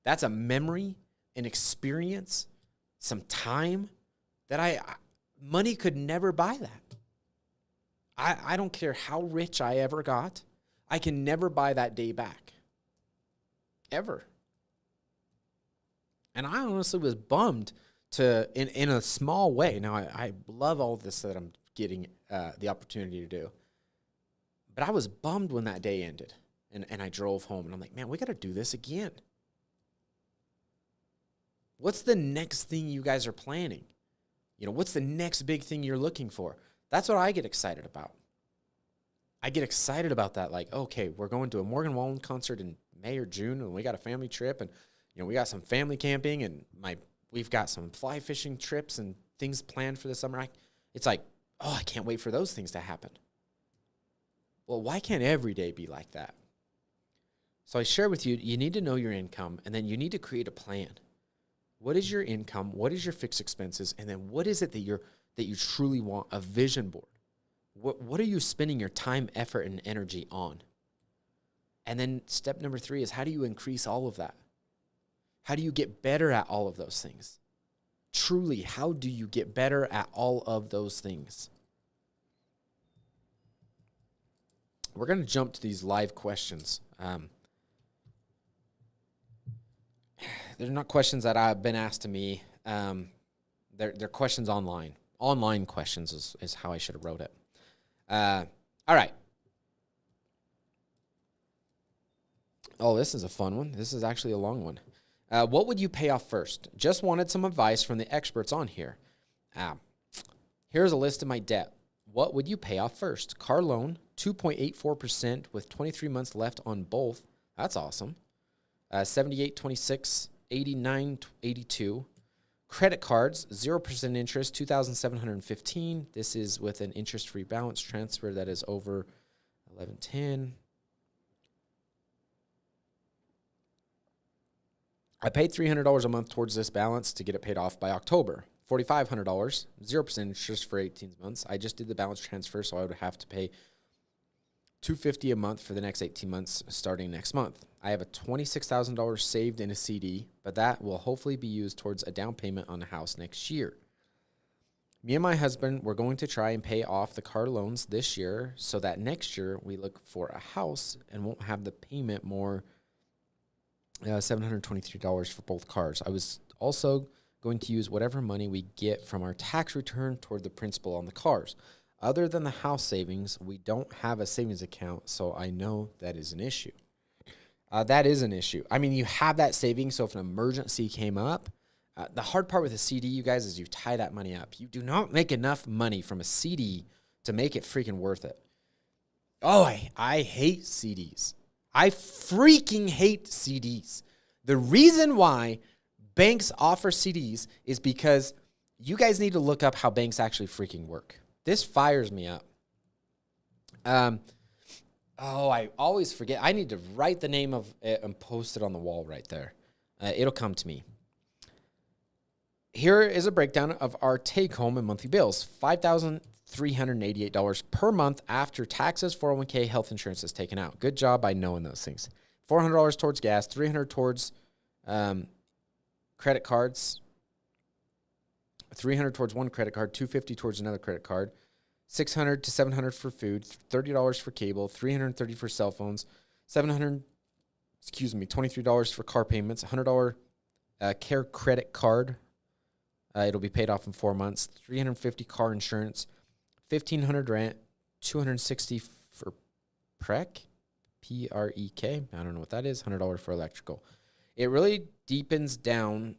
That's a memory, an experience, some time that money could never buy that. I don't care how rich I ever got. I can never buy that day back. Ever. And I honestly was bummed in a small way. Now, I love all this that I'm getting the opportunity to do. But I was bummed when that day ended. And I drove home. And I'm like, man, we got to do this again. What's the next thing you guys are planning? What's the next big thing you're looking for? That's what I get excited about. I get excited about that. Like, okay, we're going to a Morgan Wallen concert in May or June, and we got a family trip, and we got some family camping, and we've got some fly fishing trips and things planned for the summer. It's like, I can't wait for those things to happen. Well, why can't every day be like that? So I share with you, you need to know your income, and then you need to create a plan. What is your income? What is your fixed expenses? And then what is it that you truly want? A vision board. What are you spending your time, effort, and energy on? And then step number 3 is, how do you increase all of that? How do you get better at all of those things? Truly, how do you get better at all of those things? We're going to jump to these live questions. They're not questions that have been asked to me. They're questions online. Online questions is how I should have wrote it. All right. Oh, this is a fun one. This is actually a long one. What would you pay off first? Just wanted some advice from the experts on here. Here's a list of my debt. What would you pay off first? Car loan, 2.84% with 23 months left on both. That's awesome. 78, 26, 89, 82. Credit cards, 0% interest, 2,715. This is with an interest-free balance transfer that is over 1110. I paid $300 a month towards this balance to get it paid off by October. $4,500, 0% interest for 18 months. I just did the balance transfer, so I would have to pay $250 a month for the next 18 months starting next month. I have a $26,000 saved in a CD, but that will hopefully be used towards a down payment on a house next year. Me and my husband, we're going to try and pay off the car loans this year so that next year we look for a house and won't have the payment more $723 for both cars. I was also going to use whatever money we get from our tax return toward the principal on the cars. Other than the house savings, we don't have a savings account, so I know that is an issue. That is an issue. I mean, you have that savings, so if an emergency came up, the hard part with a CD, you guys, is you tie that money up. You do not make enough money from a CD to make it freaking worth it. Oh, I hate CDs. I freaking hate CDs. The reason why banks offer CDs is because you guys need to look up how banks actually freaking work. This fires me up. I always forget. I need to write the name of it and post it on the wall right there. It'll come to me. Here is a breakdown of our take-home and monthly bills. $5,388 per month after taxes, 401k, health insurance is taken out. Good job by knowing those things. $400 towards gas, $300 towards credit cards, $300 towards one credit card, $250 towards another credit card, $600 to $700 for food, $30 for cable, $330 for cell phones, $23 for car payments, $100 care credit card. It'll be paid off in 4 months. $350 car insurance, $1,500 rent, $260 for PREC, P-R-E-K. I don't know what that is. $100 for electrical. It really depends on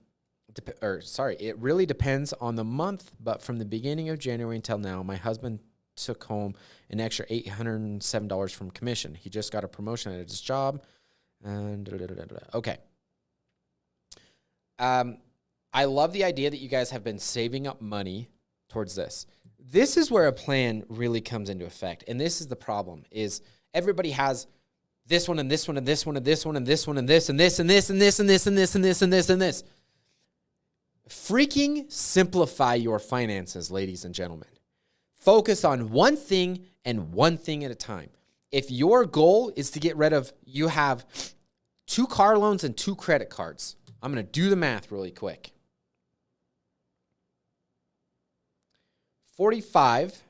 the month, but from the beginning of January until now, my husband took home an extra $807 from commission. He just got a promotion at his job. Okay. I love the idea that you guys have been saving up money towards this. This is where a plan really comes into effect. And this is the problem, is everybody has this one and this one and this one and this one and this one and this and this and this and this and this and this and this and this and this. Freaking simplify your finances, ladies and gentlemen. Focus on one thing and one thing at a time. If your goal is to get rid of, you have 2 car loans and 2 credit cards. I'm going to do the math really quick. 45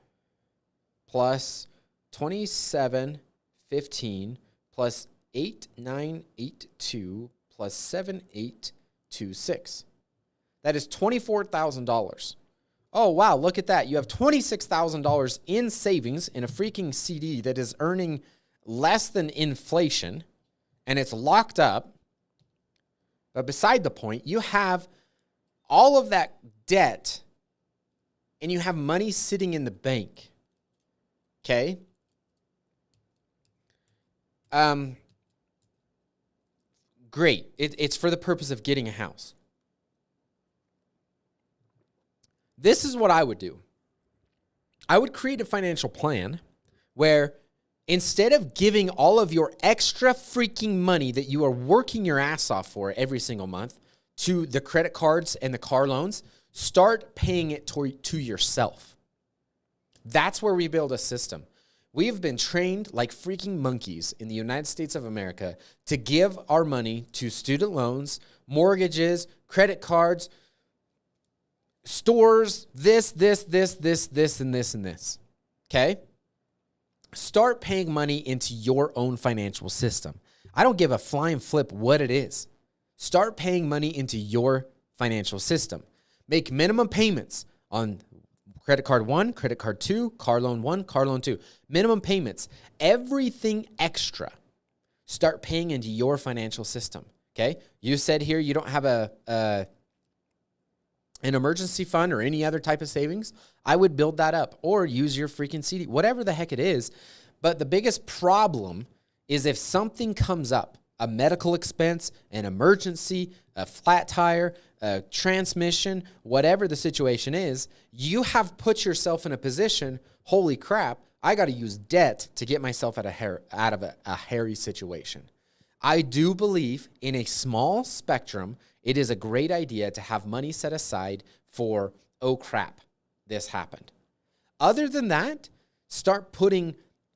plus 2715 plus 8982 plus 7826. That is $24,000. Oh, wow, look at that. You have $26,000 in savings in a freaking CD that is earning less than inflation, and it's locked up. But beside the point, you have all of that debt, and you have money sitting in the bank. Okay? Great. It's for the purpose of getting a house. This is what I would do. I would create a financial plan where instead of giving all of your extra freaking money that you are working your ass off for every single month to the credit cards and the car loans, start paying it to yourself. That's where we build a system. We have been trained like freaking monkeys in the United States of America to give our money to student loans, mortgages, credit cards, stores, this, and this. Okay? Start paying money into your own financial system. I don't give a flying flip what it is. Start paying money into your financial system. Make minimum payments on credit card 1, credit card 2, car loan 1, car loan 2. Minimum payments. Everything extra, start paying into your financial system. Okay. You said here you don't have an emergency fund or any other type of savings. I would build that up or use your freaking CD, whatever the heck it is. But the biggest problem is if something comes up, a medical expense, an emergency, a flat tire, a transmission, whatever the situation is, you have put yourself in a position, holy crap, I got to use debt to get myself out of a hairy situation. I do believe in a small spectrum, it is a great idea to have money set aside for, oh crap, this happened. Other than that, start putting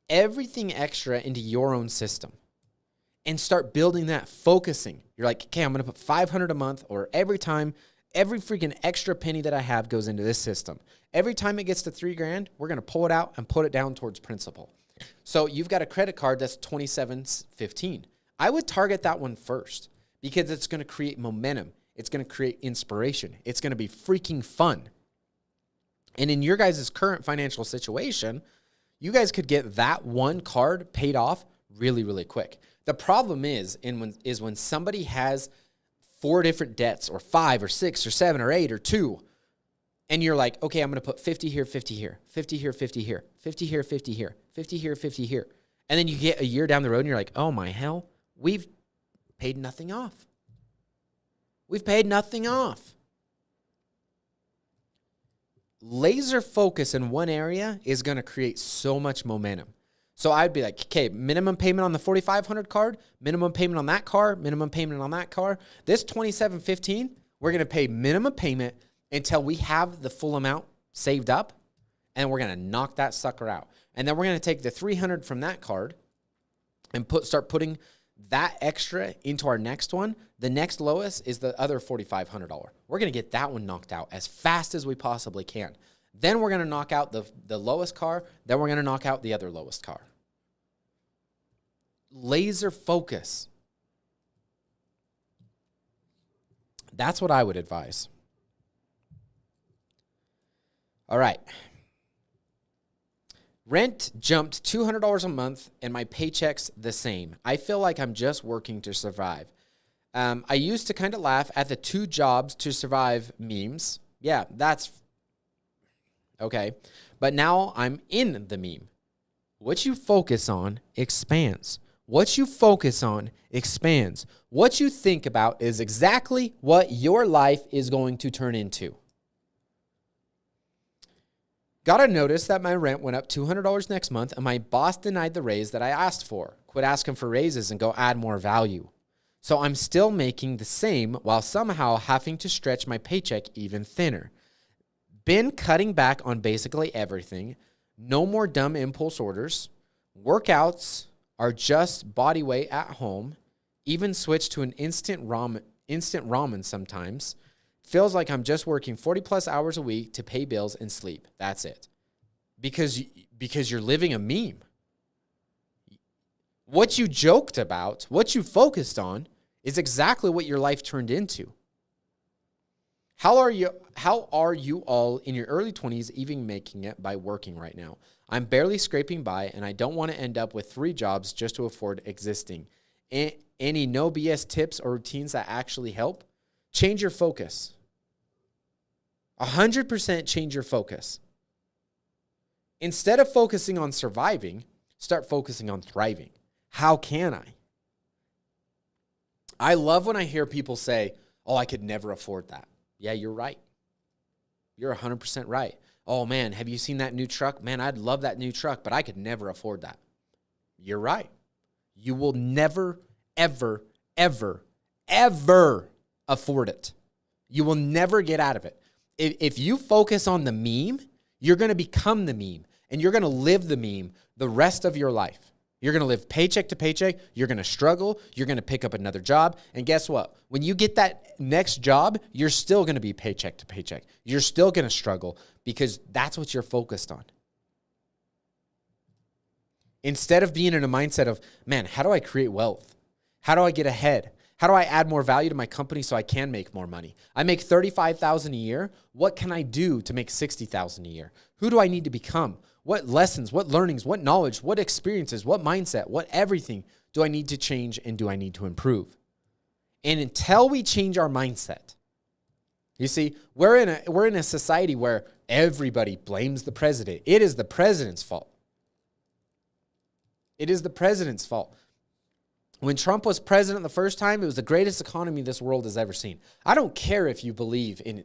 everything extra into your own system and start building that, focusing. You're like, okay, I'm going to put $500 a month, or every freaking extra penny that I have goes into this system. Every time it gets to $3,000, we're going to pull it out and put it down towards principal. So you've got a credit card that's $27.15. I would target that one first because it's going to create momentum. It's going to create inspiration. It's going to be freaking fun. And in your guys' current financial situation, you guys could get that one card paid off really, really quick. The problem is when somebody has 4 different debts, or 5 or 6 or 7 or 8 or 2, and you're like, okay, I'm going to put 50 here, 50 here, 50 here, 50 here, 50 here, 50 here, 50 here, 50 here. And then you get a year down the road and you're like, oh my hell, we've paid nothing off. We've paid nothing off. Laser focus in one area is going to create so much momentum. So I'd be like, okay, minimum payment on the 4,500 card, minimum payment on that car, minimum payment on that car. This 2715, we're going to pay minimum payment until we have the full amount saved up, and we're going to knock that sucker out. And then we're going to take the 300 from that card and start putting that extra into our next one. The next lowest is the other $4,500. We're going to get that one knocked out as fast as we possibly can. Then we're going to knock out the lowest car. Then we're going to knock out the other lowest car. Laser focus. That's what I would advise. All right. Rent jumped $200 a month and my paycheck's the same. I feel like I'm just working to survive. I used to kind of laugh at the 2 jobs to survive memes. Yeah, that's okay. But now I'm in the meme. What you focus on expands. What you focus on expands. What you think about is exactly what your life is going to turn into. Gotta notice that my rent went up $200 next month and my boss denied the raise that I asked for. Quit asking for raises and go add more value. So I'm still making the same while somehow having to stretch my paycheck even thinner. Been cutting back on basically everything. No more dumb impulse orders. Workouts are just body weight at home. Even switch to an instant ramen sometimes. Feels like I'm just working 40 plus hours a week to pay bills and sleep. That's it. Because you're living a meme. What you joked about, what you focused on, is exactly what your life turned into. How are you all in your early 20s even making it by working right now? I'm barely scraping by, and I don't want to end up with 3 jobs just to afford existing. Any no BS tips or routines that actually help? Change your focus. 100% change your focus. Instead of focusing on surviving, start focusing on thriving. How can I? I love when I hear people say, oh, I could never afford that. Yeah, you're right. You're 100% right. Oh, man, have you seen that new truck? Man, I'd love that new truck, but I could never afford that. You're right. You will never, ever, ever, ever afford it. You will never get out of it. If you focus on the meme, you're going to become the meme, and you're going to live the meme the rest of your life. You're going to live paycheck to paycheck. You're going to struggle. You're going to pick up another job. And guess what? When you get that next job, you're still going to be paycheck to paycheck. You're still going to struggle because that's what you're focused on. Instead of being in a mindset of, man, how do I create wealth? How do I get ahead? How do I add more value to my company so I can make more money? I make $35,000 a year. What can I do to make $60,000 a year? Who do I need to become? What lessons, what learnings, what knowledge, what experiences, what mindset, what everything do I need to change and do I need to improve? And until we change our mindset, you see, we're in a society where everybody blames the president. It is the president's fault. It is the president's fault. When Trump was president the first time, it was the greatest economy this world has ever seen. I don't care if you believe in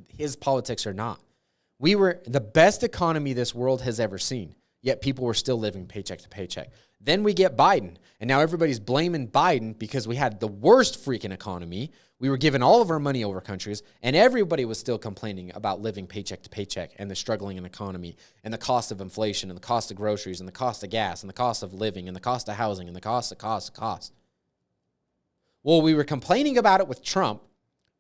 his politics or not. We were the best economy this world has ever seen, yet people were still living paycheck to paycheck. Then we get Biden, and now everybody's blaming Biden because we had the worst freaking economy. We were giving all of our money over countries, and everybody was still complaining about living paycheck to paycheck and the struggling in economy and the cost of inflation and the cost of groceries and the cost of gas and the cost of living and the cost of housing and the cost. Well, we were complaining about it with Trump.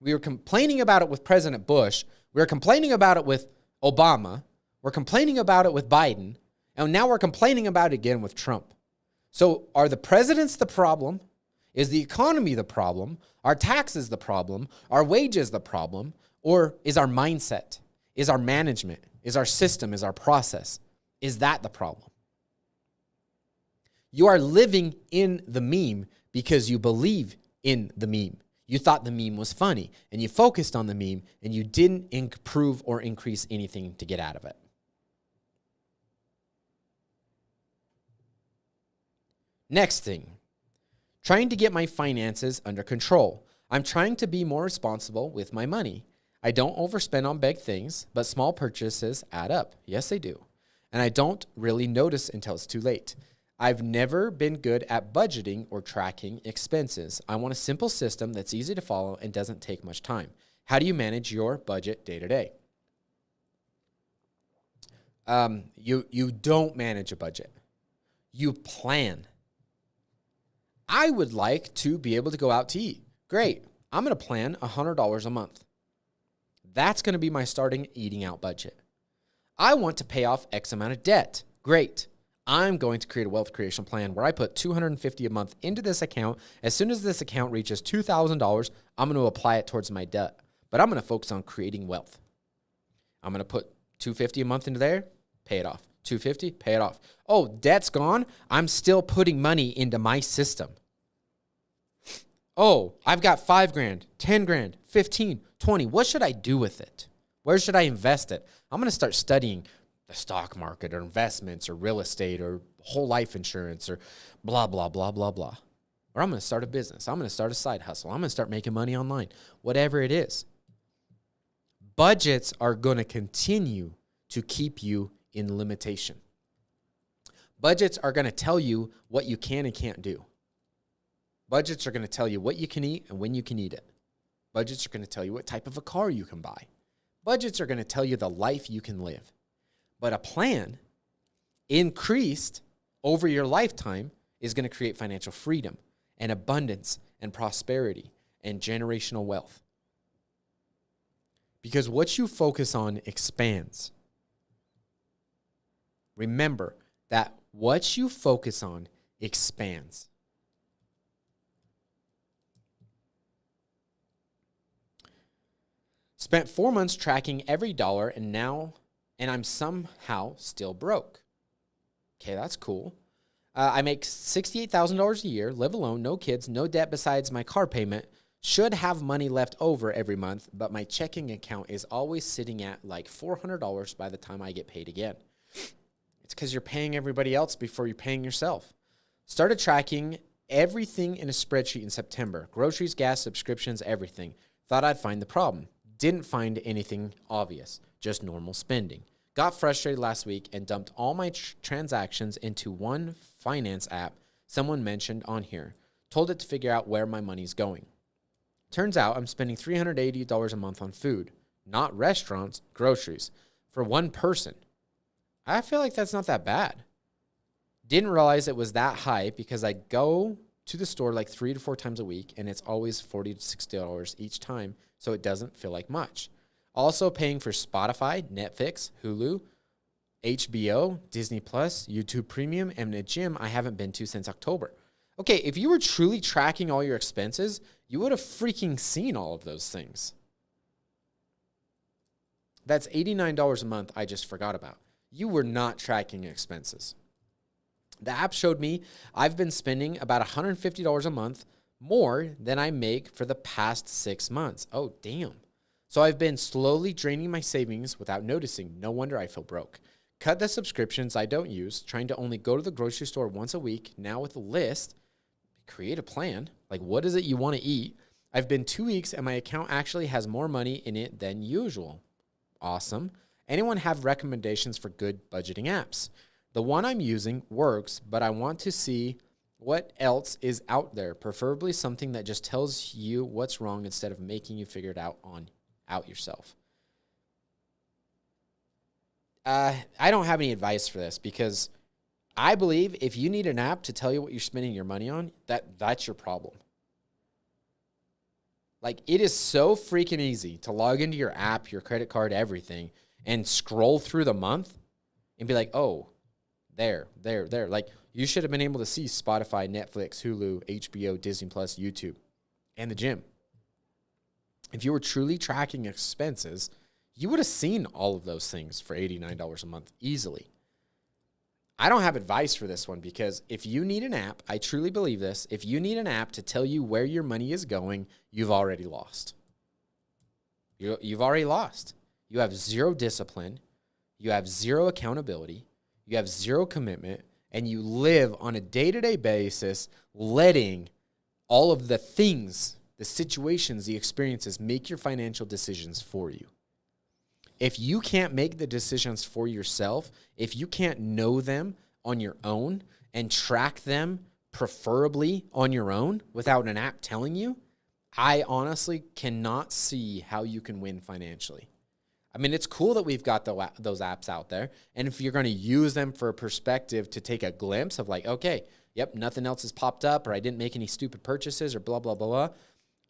We were complaining about it with President Bush. We were complaining about it with Obama. We're complaining about it with Biden. And now we're complaining about it again with Trump. So are the presidents the problem? Is the economy the problem? Are taxes the problem? Are wages the problem? Or is our mindset? Is our management? Is our system? Is our process? Is that the problem? You are living in the meme because you believe in the meme. You thought the meme was funny and you focused on the meme and you didn't improve or increase anything to get out of it. Next thing, trying to get my finances under control. I'm trying to be more responsible with my money. I don't overspend on big things, but small purchases add up. Yes, they do. And I don't really notice until it's too late. I've never been good at budgeting or tracking expenses. I want a simple system that's easy to follow and doesn't take much time. How do you manage your budget day to day? You don't manage a budget. You plan. I would like to be able to go out to eat. Great. I'm going to plan $100 a month. That's going to be my starting eating out budget. I want to pay off X amount of debt. Great. I'm going to create a wealth creation plan where I put $250 a month into this account. As soon as this account reaches $2,000, I'm going to apply it towards my debt. But I'm going to focus on creating wealth. I'm going to put $250 a month into there, pay it off. $250, pay it off. Oh, debt's gone. I'm still putting money into my system. Oh, I've got $5,000, $10,000, 15, 20. What should I do with it? Where should I invest it? I'm going to start studying the stock market or investments or real estate or whole life insurance or blah, blah, blah, blah, blah. Or I'm going to start a business. I'm going to start a side hustle. I'm going to start making money online. Whatever it is. Budgets are going to continue to keep you in limitation. Budgets are going to tell you what you can and can't do. Budgets are going to tell you what you can eat and when you can eat it. Budgets are going to tell you what type of a car you can buy. Budgets are going to tell you the life you can live. But a plan increased over your lifetime is going to create financial freedom and abundance and prosperity and generational wealth. Because what you focus on expands. Remember that what you focus on expands. Spent 4 months tracking every dollar and I'm somehow still broke. Okay, that's cool. I make $68,000 a year, live alone, no kids, no debt besides my car payment. Should have money left over every month, but my checking account is always sitting at like $400 by the time I get paid again. It's because you're paying everybody else before you're paying yourself. Started tracking everything in a spreadsheet in September. Groceries, gas, subscriptions, everything. Thought I'd find the problem. Didn't find anything obvious, just normal spending. Got frustrated last week and dumped all my transactions into one finance app someone mentioned on here. Told it to figure out where my money's going. Turns out I'm spending $380 a month on food, not restaurants, groceries, for one person. I feel like that's not that bad. Didn't realize it was that high because I go to the store like 3 to 4 times a week and it's always $40 to $60 each time, so it doesn't feel like much. Also paying for Spotify, Netflix, Hulu, HBO, Disney Plus, YouTube Premium, and a gym I haven't been to since October. Okay, if you were truly tracking all your expenses, you would have freaking seen all of those things. That's $89 a month I just forgot about. You were not tracking expenses. The app showed me I've been spending about $150 a month more than I make for the past 6 months. Oh, damn. So I've been slowly draining my savings without noticing. No wonder I feel broke. Cut the subscriptions I don't use, trying to only go to the grocery store once a week. Now with a list, create a plan. Like, what is it you want to eat? I've been 2 weeks and my account actually has more money in it than usual. Awesome. Anyone have recommendations for good budgeting apps? The one I'm using works, but I want to see what else is out there, preferably something that just tells you what's wrong instead of making you figure it out yourself. I don't have any advice for this because I believe if you need an app to tell you what you're spending your money on, that's your problem. Like, it is so freaking easy to log into your app, your credit card, everything, and scroll through the month and be like, oh, there. Like, you should have been able to see Spotify, Netflix, Hulu, HBO, Disney Plus, YouTube, and the gym. If you were truly tracking expenses, you would have seen all of those things for $89 a month easily. I don't have advice for this one because if you need an app, I truly believe this, if you need an app to tell you where your money is going, you've already lost. You've already lost. You have zero discipline. You have zero accountability. You have zero commitment. And you live on a day-to-day basis letting all of the things, the situations, the experiences make your financial decisions for you. If you can't make the decisions for yourself, if you can't know them on your own and track them preferably on your own without an app telling you, I honestly cannot see how you can win financially. I mean, it's cool that we've got those apps out there. And if you're going to use them for a perspective to take a glimpse of like, okay, yep, nothing else has popped up or I didn't make any stupid purchases or blah, blah, blah, blah.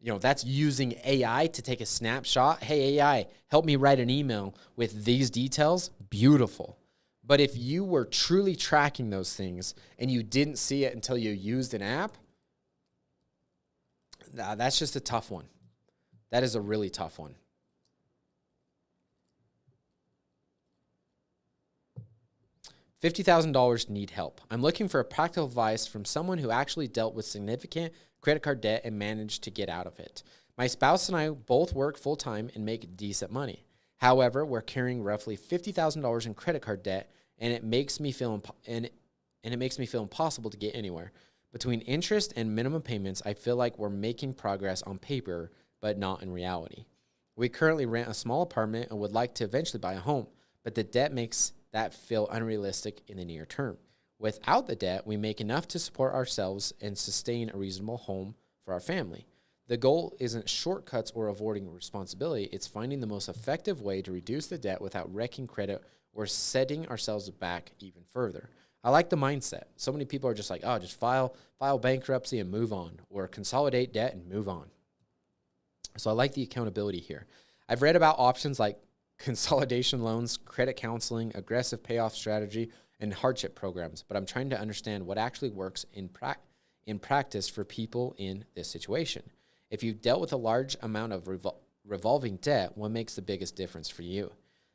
You know, that's using AI to take a snapshot. Hey, AI, help me write an email with these details. Beautiful. But if you were truly tracking those things and you didn't see it until you used an app, that's just a tough one. That is a really tough one. $50,000 need help. I'm looking for a practical advice from someone who actually dealt with significant credit card debt and managed to get out of it. My spouse and I both work full-time and make decent money. However, we're carrying roughly $50,000 in credit card debt, and it makes me feel impossible to get anywhere. Between interest and minimum payments, I feel like we're making progress on paper, but not in reality. We currently rent a small apartment and would like to eventually buy a home, but the debt makes that feel unrealistic in the near term. Without the debt, we make enough to support ourselves and sustain a reasonable home for our family. The goal isn't shortcuts or avoiding responsibility. It's finding the most effective way to reduce the debt without wrecking credit or setting ourselves back even further. I like the mindset. So many people are just like, oh, just file bankruptcy and move on, or consolidate debt and move on. So I like the accountability here. I've read about options like consolidation loans, credit counseling, aggressive payoff strategy, and hardship programs, but I'm trying to understand what actually works in practice for people in this situation. If you've dealt with a large amount of revolving debt, what makes the biggest difference for you?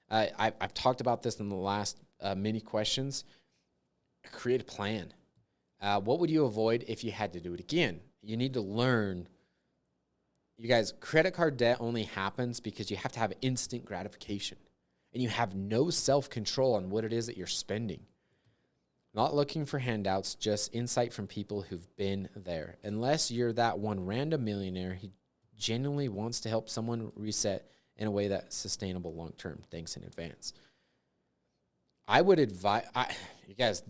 I've talked about this in the last mini questions. Create a plan. What would you avoid if you had to do it again? You need to learn. You guys, credit card debt only happens because you have to have instant gratification and you have no self-control on what it is that you're spending. Not looking for handouts, just insight from people who've been there. Unless you're that one random millionaire who genuinely wants to help someone reset in a way that's sustainable long-term. Thanks in advance. I would advise, you guys,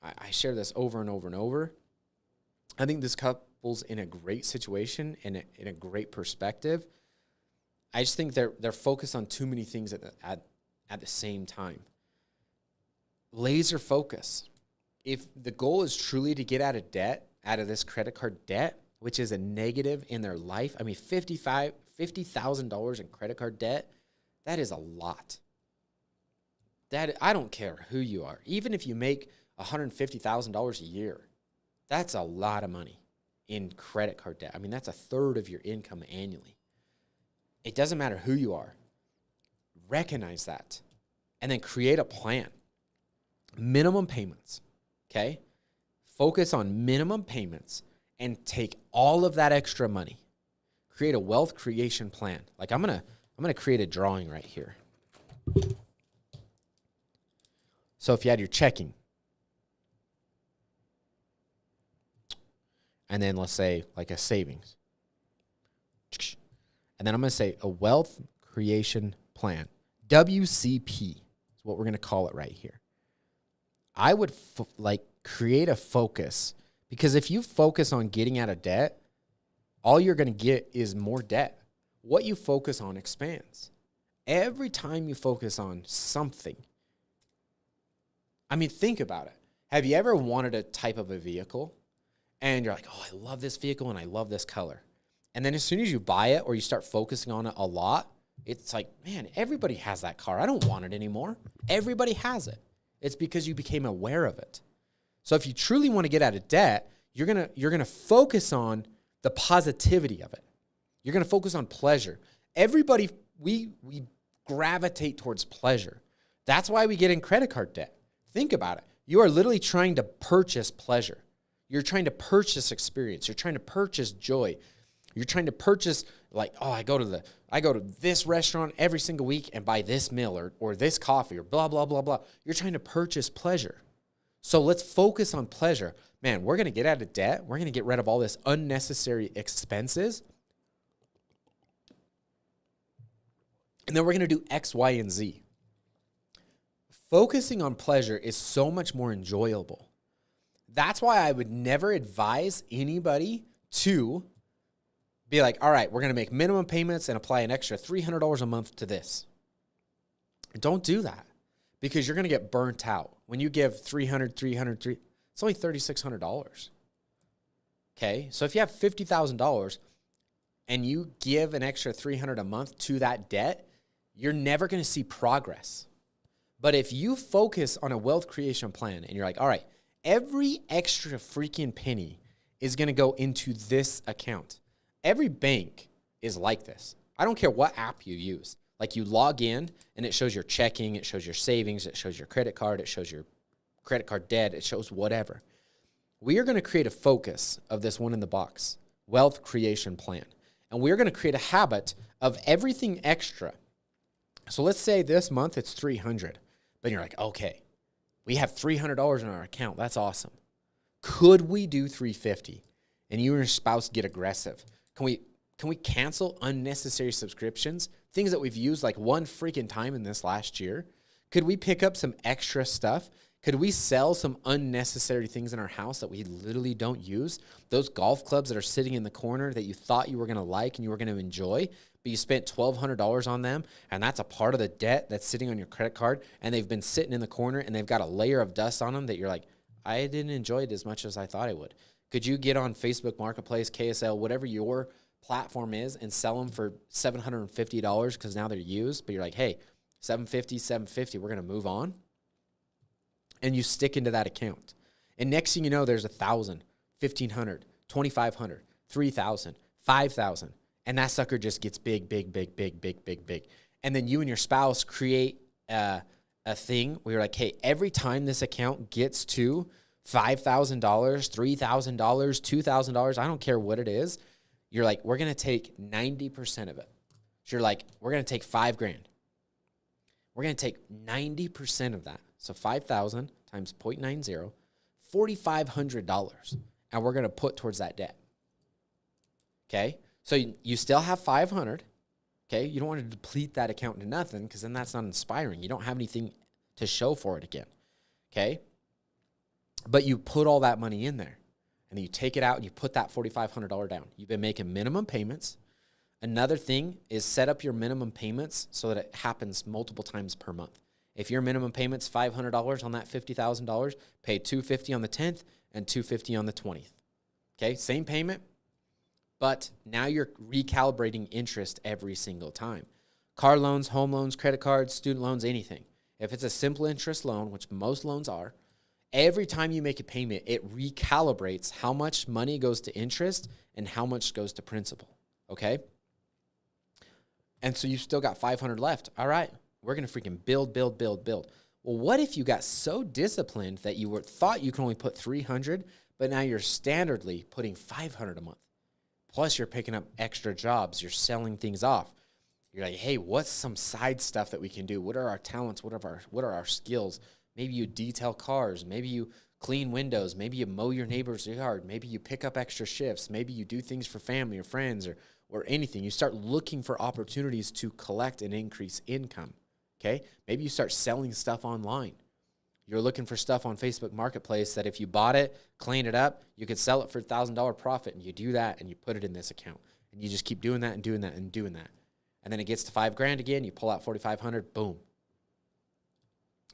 I share this over and over and over. I think this couple's in a great situation and in a great perspective. I just think they're focused on too many things at the same time. Laser focus. If the goal is truly to get out of debt, out of this credit card debt, which is a negative in their life, I mean, $50,000 in credit card debt, that is a lot. That, I don't care who you are. Even if you make $150,000 a year, that's a lot of money in credit card debt. I mean, that's a third of your income annually. It doesn't matter who you are. Recognize that and then create a plan. Minimum payments, okay? Focus on minimum payments and take all of that extra money, create a wealth creation plan. Like I'm going to create a drawing right here. So if you had your checking, and then let's say like a savings, and then I'm going to say a wealth creation plan, WCP is what we're going to call it right here. I would create a focus, because if you focus on getting out of debt, all you're going to get is more debt. What you focus on expands. Every time you focus on something, I mean, think about it. Have you ever wanted a type of a vehicle and you're like, oh, I love this vehicle and I love this color. And then as soon as you buy it or you start focusing on it a lot, it's like, man, everybody has that car. I don't want it anymore. Everybody has it. It's because you became aware of it. So if you truly want to get out of debt, you're gonna focus on the positivity of it. You're gonna focus on pleasure. Everybody, we gravitate towards pleasure. That's why we get in credit card debt. Think about it. You are literally trying to purchase pleasure. You're trying to purchase experience. You're trying to purchase joy. You're trying to purchase, like, oh, I go to this restaurant every single week and buy this meal or this coffee or blah, blah, blah, blah. You're trying to purchase pleasure. So let's focus on pleasure. Man, we're going to get out of debt. We're going to get rid of all this unnecessary expenses. And then we're going to do X, Y, and Z. Focusing on pleasure is so much more enjoyable. That's why I would never advise anybody to be like, all right, we're going to make minimum payments and apply an extra $300 a month to this. Don't do that, because you're going to get burnt out. When you give $300, it's only $3,600. Okay? So if you have $50,000 and you give an extra $300 a month to that debt, you're never going to see progress. But if you focus on a wealth creation plan and you're like, all right, every extra freaking penny is going to go into this account. Every bank is like this. I don't care what app you use. Like, you log in and it shows your checking, it shows your savings, it shows your credit card, it shows your credit card debt, it shows whatever. We are going to create a focus of this one in the box, wealth creation plan. And we are going to create a habit of everything extra. So let's say this month it's $300, but you're like, okay, we have $300 in our account. That's awesome. Could we do $350? And you and your spouse get aggressive. Can we cancel unnecessary subscriptions? Things that we've used like one freaking time in this last year? Could we pick up some extra stuff? Could we sell some unnecessary things in our house that we literally don't use? Those golf clubs that are sitting in the corner that you thought you were going to like and you were going to enjoy, but you spent $1,200 on them, and that's a part of the debt that's sitting on your credit card, and they've been sitting in the corner, and they've got a layer of dust on them that you're like, I didn't enjoy it as much as I thought I would. Could you get on Facebook Marketplace, KSL, whatever your platform is, and sell them for $750 because now they're used, but you're like, hey, $750, we're going to move on? And you stick into that account. And next thing you know, there's $1,000, $1,500, $2,500, $3,000, $5,000. And that sucker just gets big. And then you and your spouse create a thing where you're like, hey, every time this account gets to $5,000, $3,000, $2,000, I don't care what it is, you're like, we're going to take 90% of it. So you're like, we're going to take $5,000. We're going to take 90% of that. So 5,000 times 0.90, $4,500. And we're going to put towards that debt. Okay? So you still have 500. Okay? You don't want to deplete that account into nothing, because then that's not inspiring. You don't have anything to show for it again. Okay? But you put all that money in there, and then you take it out and you put that $4,500 down. You've been making minimum payments. Another thing is set up your minimum payments so that it happens multiple times per month. If your minimum payment's $500 on that $50,000, pay $250 on the 10th and $250 on the 20th. Okay, same payment, but now you're recalibrating interest every single time. Car loans, home loans, credit cards, student loans, anything. If it's a simple interest loan, which most loans are, every time you make a payment, it recalibrates how much money goes to interest and how much goes to principal, okay? And so you've still got 500 left. All right, we're going to freaking build. Well, what if you got so disciplined that you thought you could only put 300, but now you're standardly putting $500 a month. Plus you're picking up extra jobs. You're selling things off. You're like, hey, what's some side stuff that we can do? What are our talents? What are our skills? Maybe you detail cars. Maybe you clean windows. Maybe you mow your neighbor's yard. Maybe you pick up extra shifts. Maybe you do things for family or friends or anything. You start looking for opportunities to collect and increase income, okay? Maybe you start selling stuff online. You're looking for stuff on Facebook Marketplace that if you bought it, cleaned it up, you could sell it for $1,000 profit, and you do that and you put it in this account. And you just keep doing that and doing that and doing that. And then it gets to $5,000 again, you pull out $4,500, boom.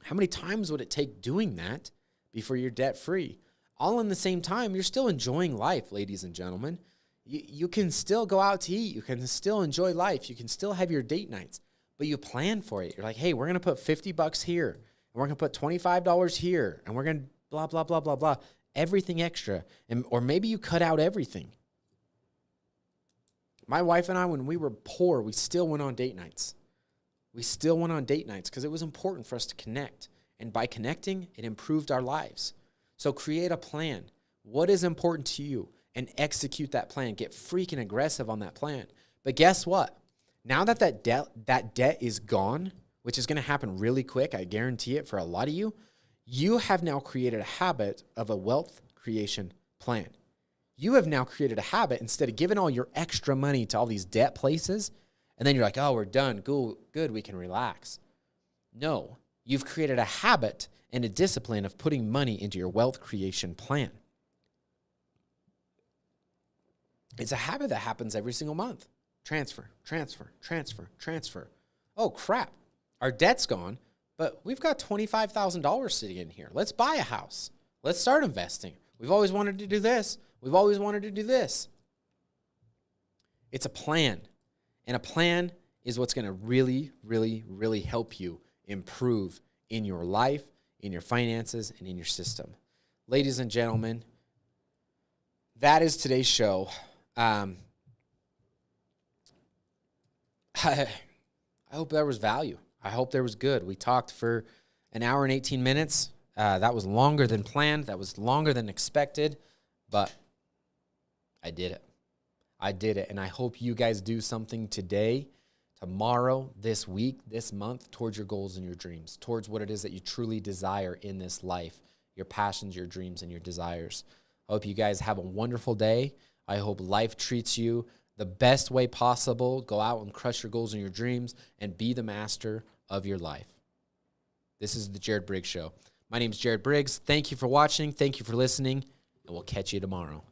How many times would it take doing that before you're debt-free? All in the same time, you're still enjoying life, ladies and gentlemen. You can still go out to eat. You can still enjoy life. You can still have your date nights, but you plan for it. You're like, hey, we're going to put $50 here, and we're going to put $25 here, and we're going to blah, blah, blah, blah, blah, everything extra. Or maybe you cut out everything. My wife and I, when we were poor, we still went on date nights. We still went on date nights because it was important for us to connect. And by connecting, it improved our lives. So create a plan. What is important to you? And execute that plan. Get freaking aggressive on that plan. But guess what? Now that debt is gone, which is going to happen really quick, I guarantee it for a lot of you, you have now created a habit of a wealth creation plan. You have now created a habit, instead of giving all your extra money to all these debt places, and then you're like, oh, we're done. Good, we can relax. No, you've created a habit and a discipline of putting money into your wealth creation plan. It's a habit that happens every single month. Transfer, transfer, transfer, transfer. Oh, crap. Our debt's gone, but we've got $25,000 sitting in here. Let's buy a house. Let's start investing. We've always wanted to do this. We've always wanted to do this. It's a plan. And a plan is what's going to really, really, really help you improve in your life, in your finances, and in your system. Ladies and gentlemen, that is today's show. I hope there was value. I hope there was good. We talked for an hour and 18 minutes. That was longer than planned. That was longer than expected, but I did it. I did it, and I hope you guys do something today, tomorrow, this week, this month, towards your goals and your dreams, towards what it is that you truly desire in this life, your passions, your dreams, and your desires. I hope you guys have a wonderful day. I hope life treats you the best way possible. Go out and crush your goals and your dreams and be the master of your life. This is the Jared Briggs Show. My name is Jared Briggs. Thank you for watching. Thank you for listening, and we'll catch you tomorrow.